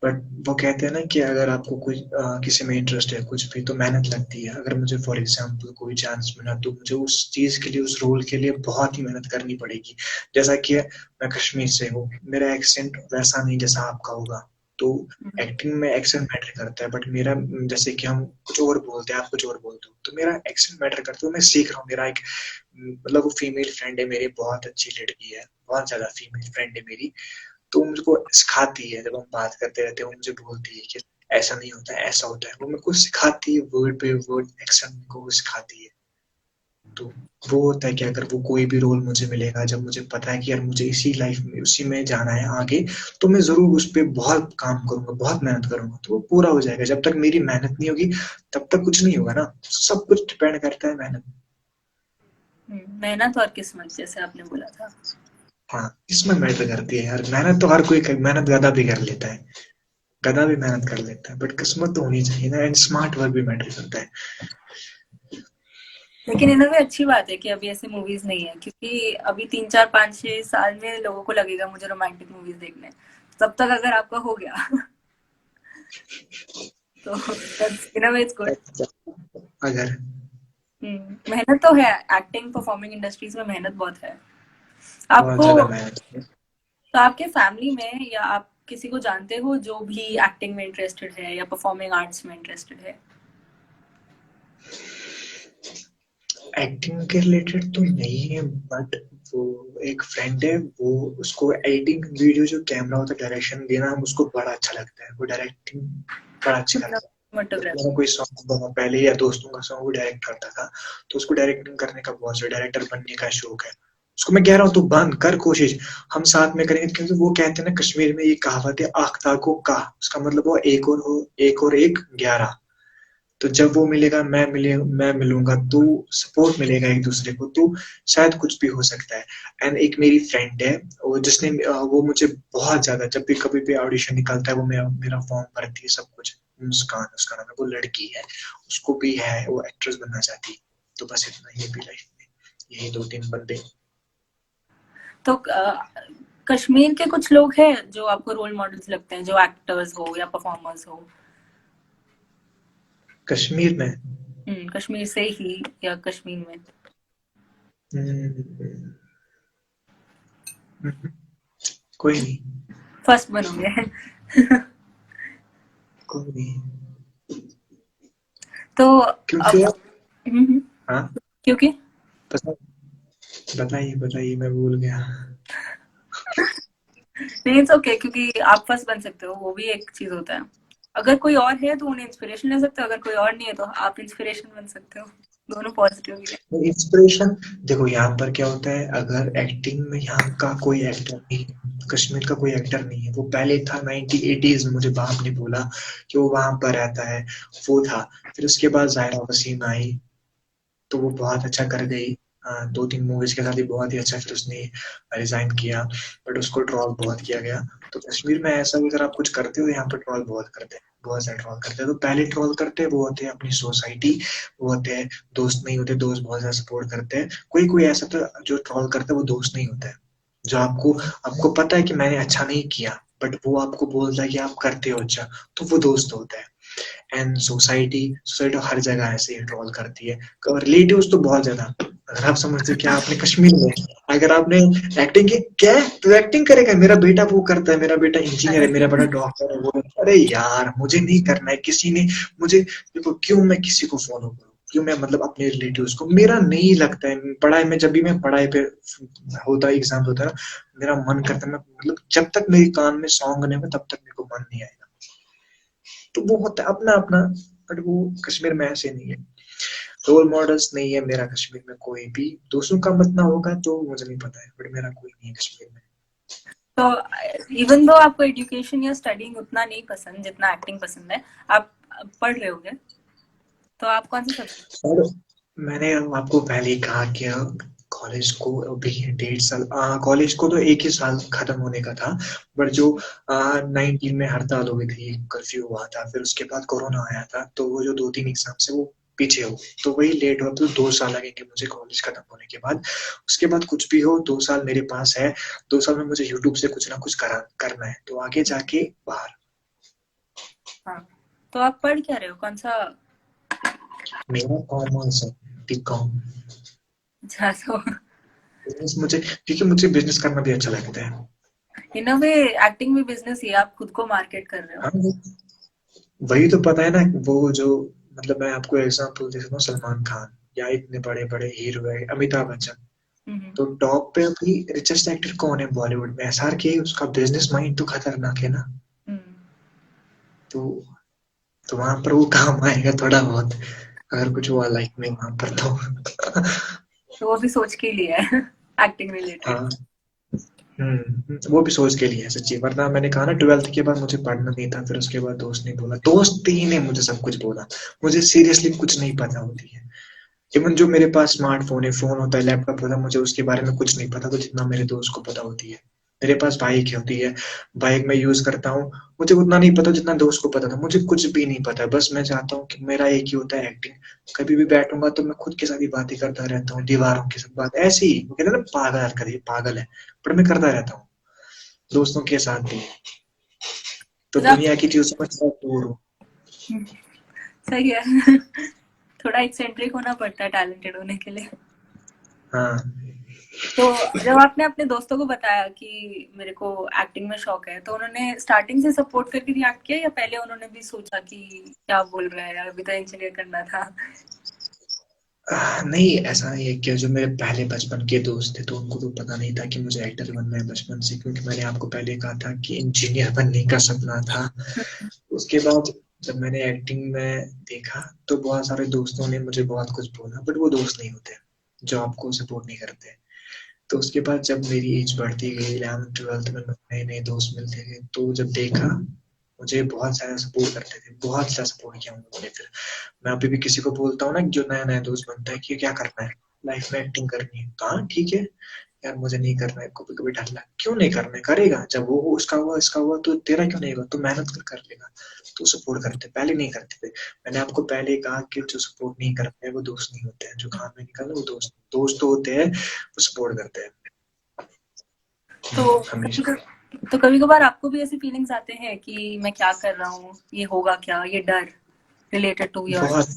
बट वो कहते हैं ना कि अगर आपको कोई किसी में इंटरेस्ट है कुछ भी तो मेहनत लगती है। अगर मुझे फॉर एग्जांपल कोई चांस मिला तो मुझे उस चीज के लिए, उस रोल के लिए बहुत ही मेहनत करनी पड़ेगी। जैसा कि मैं कश्मीर से हूँ, मेरा एक्सेंट वैसा नहीं जैसा आपका होगा, तो एक्टिंग में एक्सेंट मैटर करता है। बट मेरा, जैसे कि हम कुछ और बोलते हैं, आप कुछ और बोलते हो, तो मेरा एक्सेंट मैटर करता है। मैं सीख रहा हूँ। मेरा एक मतलब वो फीमेल फ्रेंड है मेरी, बहुत अच्छी लड़की है, बहुत ज्यादा फीमेल फ्रेंड है मेरी। तो वो मुझको सिखाती है, जब हम बात करते रहते हैं वो मुझे बोलती है कि ऐसा नहीं होता है, ऐसा होता है। वो मेरे को सिखाती है, वर्ड पे वर्ड एक्शन को वो सिखाती है। तो वो होता है कि अगर वो कोई भी रोल मुझे मिलेगा, जब मुझे पता है कि यार मुझे इसी लाइफ में उसी में जाना है आगे, तो मैं जरूर उस पर बहुत काम करूंगा, बहुत मेहनत करूंगा, तो वो पूरा हो जाएगा। जब तक मेरी मेहनत नहीं होगी तब तक कुछ नहीं होगा ना। सब कुछ डिपेंड करता है मेहनत। मेहनत और किस्मत जैसे आपने बोला था। हाँ, इसमें मैटर करती है यार। मेहनत तो हर कोई मेहनत गधा भी कर लेता है, गधा भी मेहनत कर लेता है, बट किस्मत तो होनी चाहिए ना। एंड स्मार्ट वर्क भी मैटर करता है। लेकिन इन अ वे अच्छी बात है कि अभी ऐसी मूवीज नहीं है, क्योंकि अभी 3 4 5 6 साल में लोगों को लगेगा मुझे रोमांटिक मूवीज देखने, तब तक अगर आपका हो गया तो that's in a way it's good. अगर मेहनत तो है, एक्टिंग परफॉर्मिंग इंडस्ट्रीज में मेहनत बहुत है बहुत आपको। ज्यादा मेहनत है। तो आपके फैमिली में या आप किसी को जानते हो जो भी एक्टिंग में इंटरेस्टेड है या परफॉर्मिंग आर्ट्स में इंटरेस्टेड है? एक्टिंग के रिलेटेड तो नहीं है, बट वो एक फ्रेंड है, वो उसको एडिटिंग वीडियो, जो कैमरा होता है, डायरेक्शन देना उसको बड़ा अच्छा लगता है। वो डायरेक्टिंग बड़ा अच्छा करता है। सिनेमेटोग्राफी। मैंने कोई सॉन्ग बना पहले, या दोस्तों का सॉन्ग वो डायरेक्ट करता था, तो उसको डायरेक्टिंग करने का बहुत से डायरेक्टर बनने का शौक है। उसको मैं कह रहा हूँ तू बन कर कोशिश, हम साथ में करेंगे। क्योंकि वो कहते हैं ना, कश्मीर में ये कहावत है, आख्ता को का, उसका मतलब वो एक और हो, एक और एक 11। तो जब वो मिलेगा, मैं मिलूंगा, तो सपोर्ट मिलेगा एक दूसरे को, तो शायद कुछ भी हो सकता है। एंड एक मेरी फ्रेंड है, वो जिसने वो मुझे बहुत ज्यादा, जब भी कभी भी ऑडिशन निकलता है वो मेरा फॉर्म भरती है, सब कुछ। मुस्कान उसका नाम है, वो लड़की है, उसको भी है, वो एक्ट्रेस बनना चाहती है। तो बस इतना, ये भी लाइफ में यही 2 3 बंदे। तो कश्मीर के कुछ लोग हैं जो आपको रोल मॉडल्स लगते हैं, जो एक्टर्स हो या परफॉर्मर्स हो? कश्मीर में कश्मीर से ही या कश्मीर में? हम्म, कोई नहीं, फर्स्ट बनोगे कोई नहीं, तो क्योंकि अब हम्म, हाँ, क्योंकि पता, बताइए बताइए, मैं भूल गया। नहीं, इट्स ओके, क्योंकि आप फर्स्ट बन सकते हो, वो भी एक चीज होता है। अगर कोई और है तो उन्हें इंस्पिरेशन ले सकते हो, अगर कोई और नहीं है तो आप इंस्पिरेशन बन सकते हो। दोनों पॉजिटिव ही है। इंस्पिरेशन, देखो यहाँ पर क्या होता है, अगर एक्टिंग में यहाँ का कोई एक्टर नहीं, कश्मीर का कोई एक्टर नहीं है। वो पहले था 1980s में, मुझे बाप ने बोला कि वो वहां पर रहता है, वो था। फिर उसके बाद जायरा वसीम आई, तो वो बहुत अच्छा कर गई। 2 3 मूवीज के साथ ही बहुत ही अच्छा। फिर उसने रिजाइन किया, बट उसको ट्रॉल बहुत किया गया। तो कश्मीर में ऐसा, अगर आप कुछ करते हो यहाँ पर ट्रॉल बहुत करते हैं, बहुत सारे ट्रॉल करते हैं। तो पहले ट्रॉल करते हैं वो होते हैं अपनी सोसाइटी, वो होते हैं दोस्त नहीं होते, दोस्त बहुत ज्यादा सपोर्ट करते हैं। कोई कोई ऐसा तो जो ट्रॉल करता है वो दोस्त नहीं होता है, जो आपको आपको पता है कि मैंने अच्छा नहीं किया, बट वो आपको बोलता है कि आप करते हो अच्छा, तो वो दोस्त होता है। एंड सोसाइटी हर जगह ऐसे ही ट्रोल करती है। रिलेटिव्स तो बहुत ज्यादा। अगर आप समझते हो, क्या आपने कश्मीर में, अगर आपने एक्टिंग की, क्या तू एक्टिंग करेगा, मेरा बेटा वो करता है, मेरा बेटा इंजीनियर है, मेरा बेटा डॉक्टर है, वो, अरे यार मुझे नहीं करना है किसी ने मुझे, देखो क्यों मैं किसी को फॉलो करूं, क्यों मैं मतलब अपने रिलेटिव्स को, मेरा नहीं लगता है पढ़ाई में। जब भी मैं पढ़ाई पे होता है, एग्जाम होता है ना, मेरा मन करता है, मैं मतलब जब तक मेरे कान में सॉन्ग नहीं होगा तब तक मेरे को मन नहीं आएगा। तो वो होता है अपना अपना। बट वो कश्मीर में ऐसे नहीं है, रोल मॉडल्स नहीं है मेरा कश्मीर में कोई भी। दूसरों का मत ना होगा तो मुझे नहीं पता है, बट मेरा कोई नहीं है कश्मीर में। तो इवन दो आपको एजुकेशन या स्टडिंग उतना नहीं पसंद जितना एक्टिंग पसंद है, आप पढ़ रहे होगे, तो आप कौन सा सब्जेक्ट? और मैंने आपको पहले ही कहा कि कॉलेज को अभी 1.5 साल, कॉलेज को तो 1 ही साल खत्म होने का था। बट जो 19 में हड़ताल हो गई थी, कर्फ्यू हुआ था, फिर उसके बाद कोरोना आया था, तो वो जो 2 3 एग्जाम है वो पीछे हो। तो वही लेट हो तो 2 साल लगेंगे मुझे कॉलेज खत्म होने के बाद। उसके बाद कुछ भी हो, 2 साल मेरे पास है। 2 साल में मुझे यूट्यूब से कुछ ना कुछ करना है, तो आगे जाके बाहर। हाँ, तो आप पढ़ क्या रहे हो, कौन सा? मेरा कॉमर्स है, बीकॉम। अच्छा, तो बिजनेस मुझे, क्योंकि मुझे बिजनेस करना भी अच्छा लगता है। इन अ वे एक्टिंग भी बिजनेस ही है, आप खुद को मार्केट कर रहे हो। हाँ, वही तो पता है ना। वो जो, मतलब मैं आपको एग्जांपल दे सकता हूँ, सलमान खान या इतने बड़े बड़े हीरो है, अमिताभ बच्चन। हम्म। तो टॉप पे अभी रिचेस्ट एक्टर कौन है बॉलीवुड में? एसआर के। उसका बिजनेस माइंड तो खतरनाक है ना। हम्म। तो तो वहां पर वो काम आएगा थोड़ा बहुत, अगर कुछ हुआ लाइफ में वहां पर तो। तो वो भी सोच के लिए है एक्टिंग रिलेटेड। हाँ। वो भी सोच के लिए है सच्ची, वरना मैंने कहा ना 12th के बाद मुझे पढ़ना नहीं था। फिर उसके बाद दोस्त ने बोला, दोस्त ही ने मुझे सब कुछ बोला। मुझे सीरियसली कुछ नहीं पता होती है। इवन जो मेरे पास स्मार्टफोन है, फोन होता है, लैपटॉप होता है, मुझे उसके बारे में कुछ नहीं पता, तो जितना मेरे दोस्त को पता होती है। मेरे पास बाइक होती है, बाइक मैं यूज करता हूँ, मुझे उतना नहीं पता जितना दोस्त को पता था। मुझे कुछ भी नहीं पता, बस मैं चाहता हूँ कि मेरा एक ही होता है, एक्टिंग। कभी भी बैठूंगा तो मैं खुद के साथ ही बातें करता रहता हूँ, दीवारों के साथ बात, ऐसे ही। वो कहते हैं ना पागल हरकत, ये पागल है, पर मैं करता रहता हूँ दोस्तों के साथ भी। तो मतलब दुनिया की चीजों से मैं थोड़ा दूर हूँ। सही है थोड़ा एक्सेंट्रिक होना पड़ता है टैलेंटेड होने के लिए। हाँ। तो जब आपने अपने दोस्तों को बताया कि मेरे को एक्टिंग में शौक है, तो उन्होंने स्टार्टिंग से सपोर्ट करके रिएक्ट किया या पहले उन्होंने भी सोचा कि क्या बोल रहा है, अभी तो इंजीनियर करना था? नहीं, ऐसा नहीं है कि जो मेरे पहले बचपन के दोस्त थे तो उनको तो पता नहीं था कि मुझे एक्टर बनना है बचपन से, क्योंकि मैंने आपको पहले कहा था कि इंजीनियर बनने का सपना था। उसके बाद जब मैंने एक्टिंग में देखा, तो बहुत सारे दोस्तों ने मुझे बहुत कुछ बोला, बट वो दोस्त नहीं होते जो आपको सपोर्ट नहीं करते। तो उसके बाद जब मेरी एज बढ़ती गई, 11th 12th में नए नए दोस्त मिलते गए, तो जब देखा, मुझे बहुत सारा सपोर्ट करते थे, बहुत सारा सपोर्ट किया उन लोगों ने। फिर मैं अभी भी किसी को बोलता हूँ ना, जो नया नया दोस्त बनता है, कि क्या करना है लाइफ में, एक्टिंग करनी है, कहा ठीक है यार, मुझे नहीं करना है। कभी कभी डर लगा, क्यों नहीं करना है, करेगा जब वो उसका हुआ इसका हुआ, तो तेरा क्यों नहीं हुआ, तो मेहनत कर लेगा। तो सपोर्ट करते, पहले नहीं करते थे। मैंने आपको पहले ही कहा कि जो सपोर्ट नहीं करते हैं वो दोस्त नहीं होते हैं, जो काम में निकाले वो दोस्त दोस्त तो होते हैं, वो सपोर्ट करते हैं। तो हमेशा। तो कभी कभार आपको भी ऐसी फीलिंग्स आते हैं कि मैं क्या कर रहा हूँ, ये होगा क्या, ये डर रिलेटेड टू योर? बहुत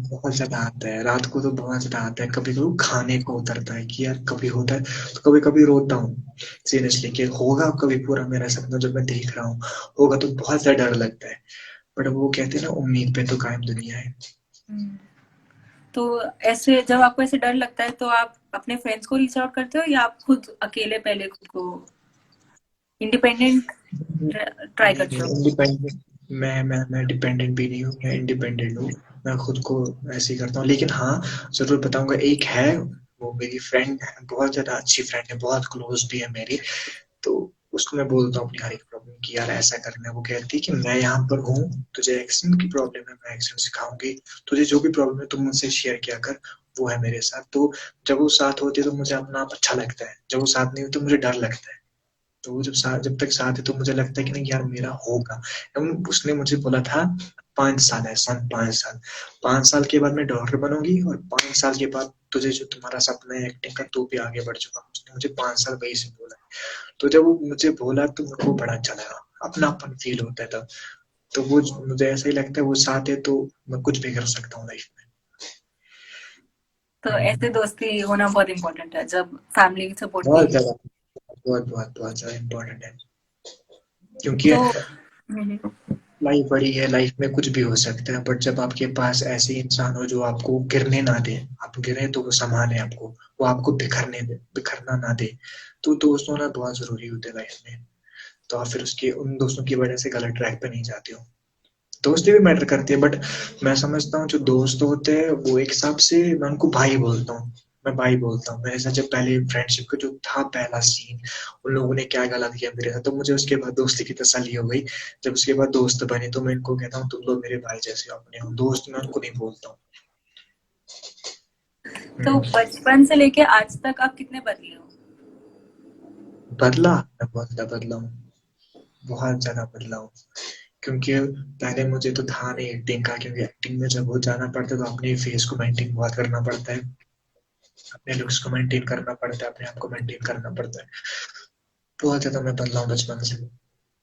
बहुत ज्यादा आता है, रात को तो बहुत ज्यादा आता है। कभी कभी खाने को उतरता है कि यार, कभी होता है तो कभी कभी रोता हूँ सीरियसली, कि होगा कभी पूरा मेरा सपना जब मैं देख रहा हूँ, होगा, तो बहुत ज्यादा डर लगता है। बट वो कहते हैं ना, उम्मीद पे तो कायम दुनिया है। तो ऐसे जब आपको ऐसे डर लगता है तो आप अपने फ्रेंड्स को रीच आउट करते हो या आप खुद अकेले पहले खुद को इंडिपेंडेंट ट्राई नहीं करते नहीं, हो? इंडिपेंडेंट। मैं डिपेंडेंट भी नहीं हूँ, मैं इंडिपेंडेंट हूँ। मैं खुद को ऐसे ही करता हूँ, लेकिन हाँ, जरूर बताऊंगा। एक है, वो मेरी फ्रेंड है, बहुत ज्यादा अच्छी फ्रेंड है, बहुत क्लोज भी है मेरी। तो उसको मैं बोलता हूँ अपनी हर एक प्रॉब्लम की, यार ऐसा करना है। वो कहती है कि मैं यहाँ पर हूँ, तुझे एक्सेंट की प्रॉब्लम है, मैं एक्सेंट सिखाऊंगी। तुझे जो भी प्रॉब्लम है तुम मुझसे शेयर किया कर। वो है मेरे साथ। तो जब वो साथ होती है तो मुझे अपना आप अच्छा लगता है, जब वो साथ नहीं होती तो मुझे डर लगता है। तो वो जब तक साथ है तो मुझे लगता है कि नहीं यार, मेरा होगा। उसने मुझे बोला था, 5 साल है सन, 5 साल। 5 साल के बाद मैं डॉक्टर बनूंगी, और 5 साल के बाद तुझे जो तुम्हारा सपना है एक्टिंग का, तू भी आगे बढ़ चुका। उसने मुझे 5 साल वही से बोला। तो जब वो मुझे बोला तो मेरे को बड़ा अच्छा लगा, अपनापन फील होता है तब। तो वो मुझे ऐसा ही लगता है, वो साथ है तो मैं कुछ भी कर सकता हूँ लाइफ तो में। ऐसे दोस्ती होना बहुत इंपॉर्टेंट है जब फैमिली की सपोर्ट नहीं बहुत है। ज्यादा, बहुत बहुत बहुत ज्यादा इम्पोर्टेंट है, क्योंकि तो लाइफ बड़ी है, लाइफ में कुछ भी हो सकता है। बट जब आपके पास ऐसे इंसान हो जो आपको गिरने ना दे, आप गिरे तो वो संभाले आपको, वो आपको बिखरना ना दे, तो दोस्त होना बहुत जरूरी होता है लाइफ में। तो आप फिर उसके उन दोस्तों की वजह से गलत ट्रैक पे नहीं जाते हो। दोस्ती भी मैटर करती है, बट मैं समझता हूँ जो दोस्त होते हैं वो एक हिसाब से मैं उनको भाई बोलता हूँ। मैं भाई बोलता हूँ। मेरे साथ जब पहले फ्रेंडशिप का जो था पहला सीन, उन लोगों ने क्या गलत किया मेरे साथ, तो मुझे उसके बाद दोस्ती की तसल्ली हो गई। जब उसके बाद दोस्त बने तो मैं इनको कहता हूँ तुम लोग मेरे भाई जैसे हो, अपने हो। दोस्त मैं उनको नहीं बोलता हूँ। तो हम्म। बचपन से लेके आज तक आप कितने बदले हो? बदला, मैं बहुत ज्यादा बदला हूँ, बहुत ज्यादा बदला हूँ। क्योंकि पहले मुझे तो था नहीं एक्टिंग का, क्योंकि एक्टिंग में जब वो जाना पड़ता है तो अपने फेस को मेंटेन बहुत करना पड़ता है, अपने लुक्स को मेंटेन करना पड़ता है, अपने आप को मेंटेन करना पड़ता है। बहुत ज्यादा मैं बदला हूँ बचपन से।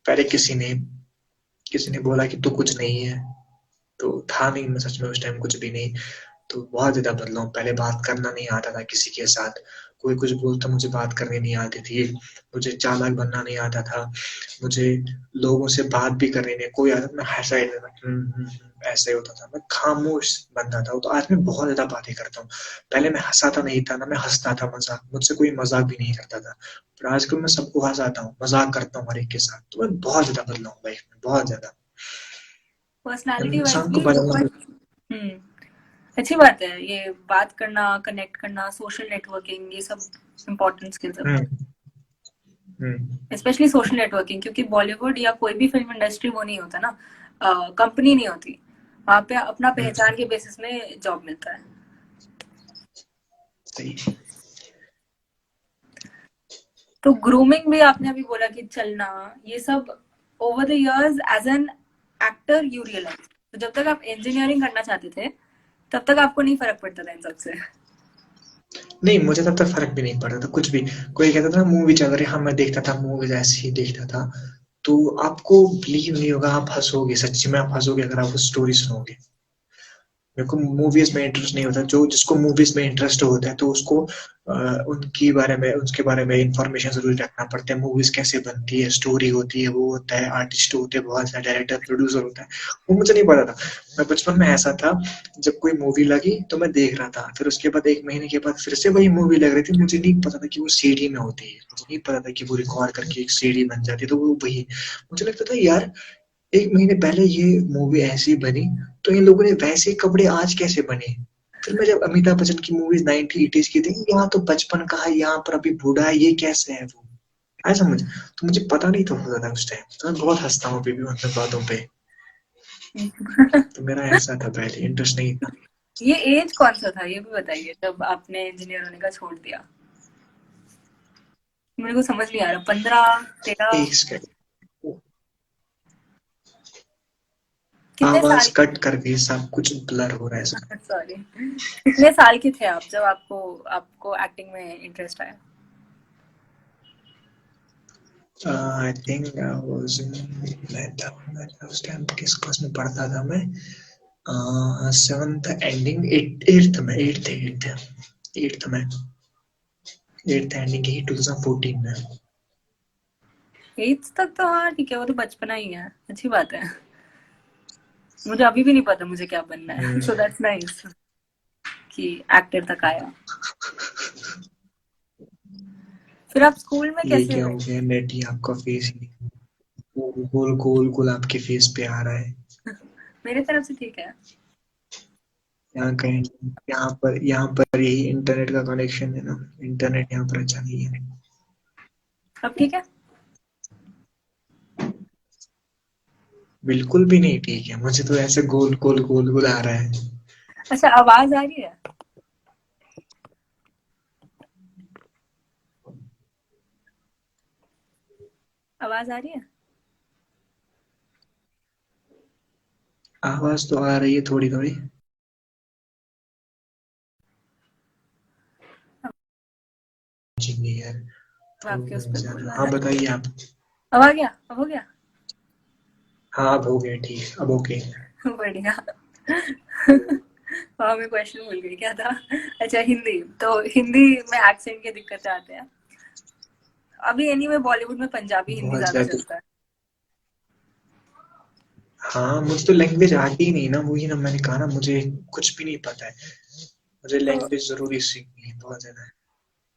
पहले किसी ने बोला कि तू कुछ नहीं है, तो था नहीं, मैं सच में उस टाइम कुछ भी नहीं। तो बहुत ज्यादा बदला हूँ। पहले बात करना नहीं आता था किसी के साथ, कोई कुछ बोलता मुझे बात करनी नहीं आती थी, मुझे चालाक बनना नहीं आता था, मुझे लोगों से बात भी करनी नहीं, कोई आता मैं हंसा ही देता, ऐसे होता था, मैं खामोश बंदा था। तो आज मैं बहुत ज्यादा बातें करता हूँ। पहले मैं हंसाता नहीं था ना, मैं हंसता था, मजाक मुझसे कोई मजाक भी नहीं करता था। पर आजकल मैं सबको हंसाता हूँ, मजाक करता हूँ हर एक के साथ। तो मैं बहुत ज्यादा बदला हूँ लाइफ में, बहुत ज्यादा। पर्सनालिटी वाइज इंसान को भी बदलना। बहुत। हम्म। अच्छी बात है ये, बात करना, कनेक्ट करना, सोशल नेटवर्किंग, ये सब इम्पोर्टेंट स्किल्स है बहुत। हम्म। हम्म। स्पेशली सोशल नेटवर्किंग, क्योंकि बॉलीवुड या कोई भी फिल्म इंडस्ट्री वो नहीं होता ना, कंपनी नहीं होती वहाँ पे, अपना हम्म। पहचान के बेसिस में जॉब मिलता है। सही। तो ग्रूमिंग भी आपने अभी बोला कि चलना, ये सब over the years as an actor you realise, तो जब तक आप इंजीनियरिंग करना चाहते थे तब तक आपको नहीं फर्क पड़ता था इन सबसे? नहीं, मुझे तब तक फर्क भी नहीं पड़ता था कुछ भी। कोई कहता था मूवी चल रही है, हाँ मैं देखता था मूवीज, ऐसे ही देखता था। तो आपको बिलीव नहीं होगा, आप हंसोगे, सच्ची में आप हंसोगे अगर आप वो स्टोरी सुनोगे। मेरे को मूवीज में इंटरेस्ट नहीं होता, जो जिसको मूवीज में इंटरेस्ट होता है तो उसको उसके बारे में इंफॉर्मेशन जरूर रखना पड़ता है। मूवीज कैसे बनती है, स्टोरी होती है, वो होता है, आर्टिस्ट होते हैं बहुत सारे, डायरेक्टर प्रोड्यूसर होता है। वो मुझे नहीं पता था। मैं बचपन में ऐसा था, जब कोई मूवी लगी तो मैं देख रहा था, फिर उसके बाद एक महीने के बाद फिर से वही मूवी लग रही थी, मुझे नहीं पता था कि वो सीडी में होती है, मुझे नहीं पता था कि वो रिकॉर्ड करके एक सीडी बन जाती है, तो वो वही मुझे लगता था यार, एक महीने पहले ये मूवी ऐसी बनी, तो इन लोगों ने वैसे कपड़े आज कैसे बने। फिर मैं जब अमिताभ बच्चन की मूवीज 90 80s की थी, यहाँ तो बचपन का है, यहाँ पर अभी बूढ़ा है, ये कैसे है वो, ऐसा मुझे, तो मुझे पता नहीं तो होता था उस टाइम। तो मैं बहुत हंसता हूँ अभी भी उन सब बातों पे। तो मेरा ऐसा था, पहले इंटरेस्ट नहीं था। ये एज कौन सा था ये भी बताइए, जब आपने इंजीनियर होने का छोड़ दिया? मेरे को समझ नहीं आ रहा, 15, 13? एक सेकंड, कितने आवाज साल? कट कर गई, सब कुछ ब्लर हो रहा है सब। सॉरी, कितने साल के थे आप जब आपको आपको एक्टिंग में इंटरेस्ट आया? आई थिंक आई वाज मैं था उस टाइम, किस क्लास में पढ़ता था मैं, सेवंथ एंडिंग, एट्थ में, एट्थ में, एट्थ एंडिंग ही 2014 में। एट्थ तक तो हाँ ठीक है, वो तो बचपना ही है, अच्छी बात है। मुझे अभी भी नहीं पता मुझे क्या बनना है, सो दैट्स नाइस कि एक्टर तक आया। फिर आप स्कूल में ये कैसे? क्या हो गया, नेट ही आपका फेस ही गोल गोल गोल आपके फेस पे आ रहा है। मेरे तरफ से ठीक है। यहाँ कहीं, यहाँ पर यही इंटरनेट का कनेक्शन है ना, इंटरनेट यहाँ पर अच्छा नहीं है। अब ठीक है? बिल्कुल भी नहीं ठीक है, मुझे तो ऐसे गोल गोल गोल गोल आ रहा है। अच्छा, आवाज आ रही है? आवाज आ रही है? आवाज तो आ रही है थोड़ी थोड़ी। जी यार, अब आपके उस थोड़ा पर ज्यादा। बोलना हाँ है। बताइए आप। अब आ गया, अब हो गया। हाँ अब हो गया, ठीक, अब ओके। बढ़िया। हाँ, मैं क्वेश्चन भूल गई क्या था। अच्छा, हिंदी, तो हिंदी में एक्सेंट की दिक्कतें आते हैं अभी। एनीवे बॉलीवुड में पंजाबी हिंदी बहुत ज्यादा ज्यादा। चलता है। हाँ, मुझे तो लैंग्वेज आती ही नहीं ना, वही ना मैंने कहा ना, मुझे कुछ भी नहीं पता है। मुझे तो लैंग्वेज जरूरी सीखनी है, बहुत ज्यादा।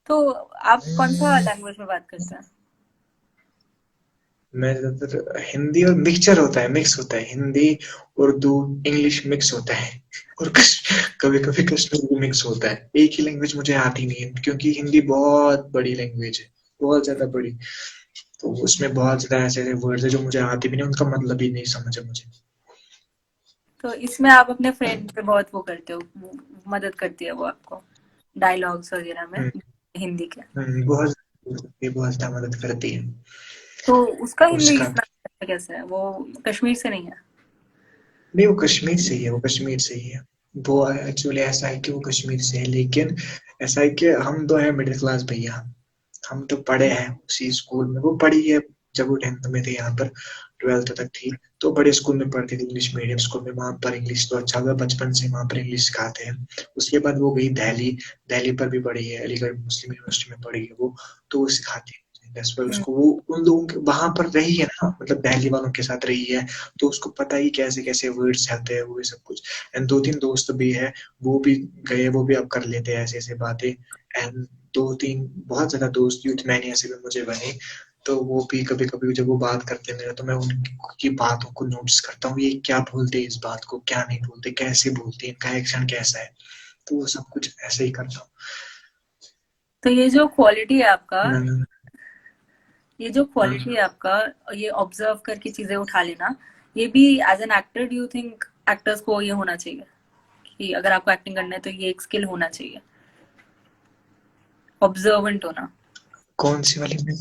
तो आप कौन सा लैंग्वेज में बात करते हैं? मैं ज्यादातर हिंदी, और मिक्सचर होता है, मिक्स होता है, हिंदी उर्दू इंग्लिश मिक्स होता है। और कभी कभी कश्मीरी मिक्स होता है। एक ही लैंग्वेज मुझे आती नहीं है, क्योंकि हिंदी बहुत बड़ी लैंग्वेज है, बहुत ज्यादा बड़ी। तो उसमें बहुत ज्यादा ऐसे ऐसे वर्ड्स है जो मुझे आते भी नहीं, उनका मतलब ही नहीं समझ है मुझे। तो इसमें आप अपने फ्रेंड पे बहुत वो करते हो, मदद करती है वो आपको डायलॉग्स वगैरह में, हम्म। हिंदी के? बहुत, ये बहुत ज्यादा मदद करती है। तो उसका हिंदी उसका कितना कैसा है? वो कश्मीर से नहीं है? नहीं, वो कश्मीर से ही है, वो कश्मीर से ही है। वो एक्चुअली ऐसा है कि वो कश्मीर से है, लेकिन ऐसा है कि हम तो है मिडिल क्लास भैया। हम तो पढ़े हैं उसी स्कूल में, वो पढ़ी है जब वो 10th में थे यहाँ पर, 12th तक थी। तो बड़े स्कूल में पढ़ती थी, इंग्लिश मीडियम स्कूल में, वहाँ पर इंग्लिश तो अच्छा था, बचपन से वहाँ पर इंग्लिश सिखाते हैं। उसके बाद वो गई दिल्ली, दिल्ली पर भी पढ़ी है, अलीगढ़ मुस्लिम यूनिवर्सिटी में पढ़ी है वो सिखाती है। दैट्स व्हाई हम्म। उसको वो उन लोगों के वहां पर रही है ना, मतलब दिल्ली वालों के साथ रही है, तो उसको पता ही कैसे कैसे वर्ड्स आते हैं, वो ये सब कुछ। एंड 2-3 दोस्त भी है, वो भी गए, वो भी अब कर लेते हैं ऐसे ऐसे बातें। एंड 2-3 बहुत ज्यादा दोस्त यूथ मैनिया से भी मुझे बने, तो वो भी कभी कभी जब वो बात करते हैं मेरे, तो मैं उनकी बातों को नोटिस करता हूँ, ये क्या बोलते हैं, इस बात को क्या नहीं बोलते, कैसे बोलते हैं, इनका एक्शन कैसा है। तो वो सब कुछ ऐसे ही करता तो ये जो क्वालिटी है आपका, हूँ। ये जो क्वालिटी हाँ, है आपका, ये ऑब्जर्व करके चीजें उठा लेना, ये भी as an actor do you think actors को ये होना चाहिए कि अगर आपको एक्टिंग करना है तो ये एक स्किल होना चाहिए, ऑब्जर्वेंट होना? कौन सी वाली में?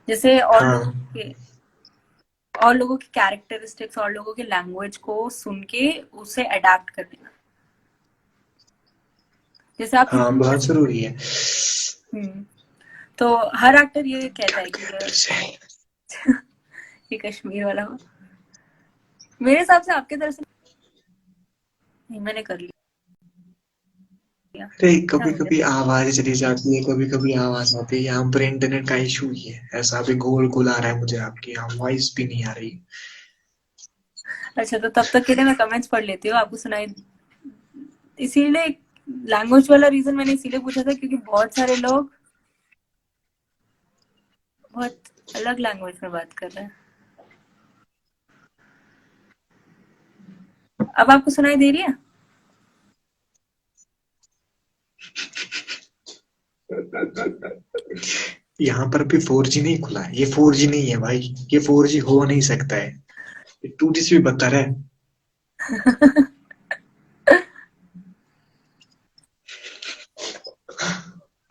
जैसे हाँ और लोगों की कैरेक्टरिस्टिक्स और लोगों के लैंग्वेज को सुन के उसे अडेप्ट कर लेना। जैसे आप हाँ, हिंदी। बहुत जरूरी है। हम्म। तो हर एक्टर ये कहता है कि एक्टर से ये कश्मीर वाला हो। मेरे हिसाब से आपके तरफ से नहीं, मैंने कर लिया। अरे क्या कभी हो गया? कभी आवाज चली जाती है, कभी कभी आवाज आती है, यहाँ पर इंटरनेट का इशू ही है ऐसा, अभी गोल गोल आ रहा है मुझे, आपकी यहाँ वॉइस भी नहीं आ रही। अच्छा, तो तब तक के लिए मैं कमेंट्स पढ़ लेती हूँ, आपको सुनाई। इसीलिए लैंग्वेज वाला रीजन मैंने इसीलिए पूछा था क्योंकि बहुत सारे लोग बहुत अलग लैंग्वेज में बात कर रहे हैं। अब आपको सुनाई दे रही है? यहाँ पर भी 4G नहीं खुला है, ये 4G नहीं है भाई, ये 4G हो नहीं सकता है, ये 2G से भी बदतर है।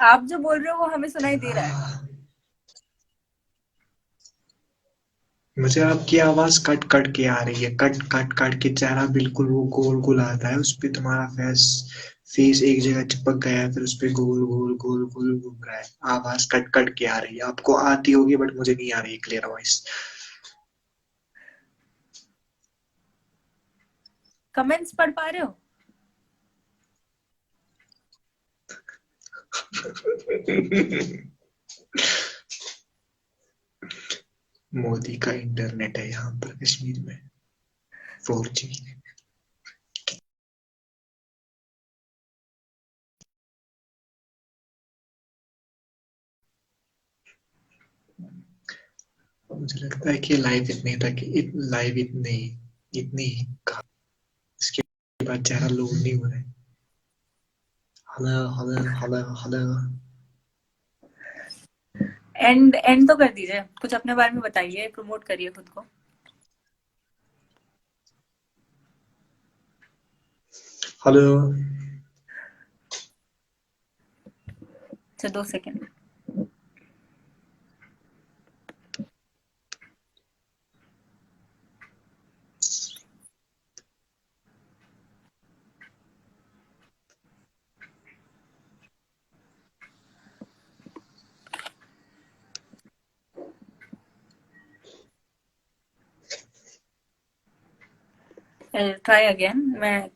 आप जो बोल रहे हो वो हमें सुनाई दे रहा है। मुझे आपकी आवाज कट कट के आ रही है, कट कट कट के, चेहरा बिल्कुल वो गोल गोल आता है, उस पे तुम्हारा फेस फेस एक जगह चिपक गया है, फिर उस पे गोल गोल गोल गोल घूम रहा है, आवाज कट कट के आ रही है, आपको आती होगी बट मुझे नहीं आ रही है क्लियर वॉइस। कमेंट्स पढ़ पा रहे हो? मोदी का इंटरनेट है यहाँ पर कश्मीर में, 4G। मुझे लगता है कि लाइव इतने तक, लाइव इतनी इतनी ही कहा, इसके बाद चेहरा लोड नहीं हो रहा है। Hello hello hello hello. And and तो कर दीजिए, कुछ अपने बारे में बताइए, प्रमोट करिए खुद को। हेलो। अच्छा, 2 सेकेंड। ट्राई अगेन, मैं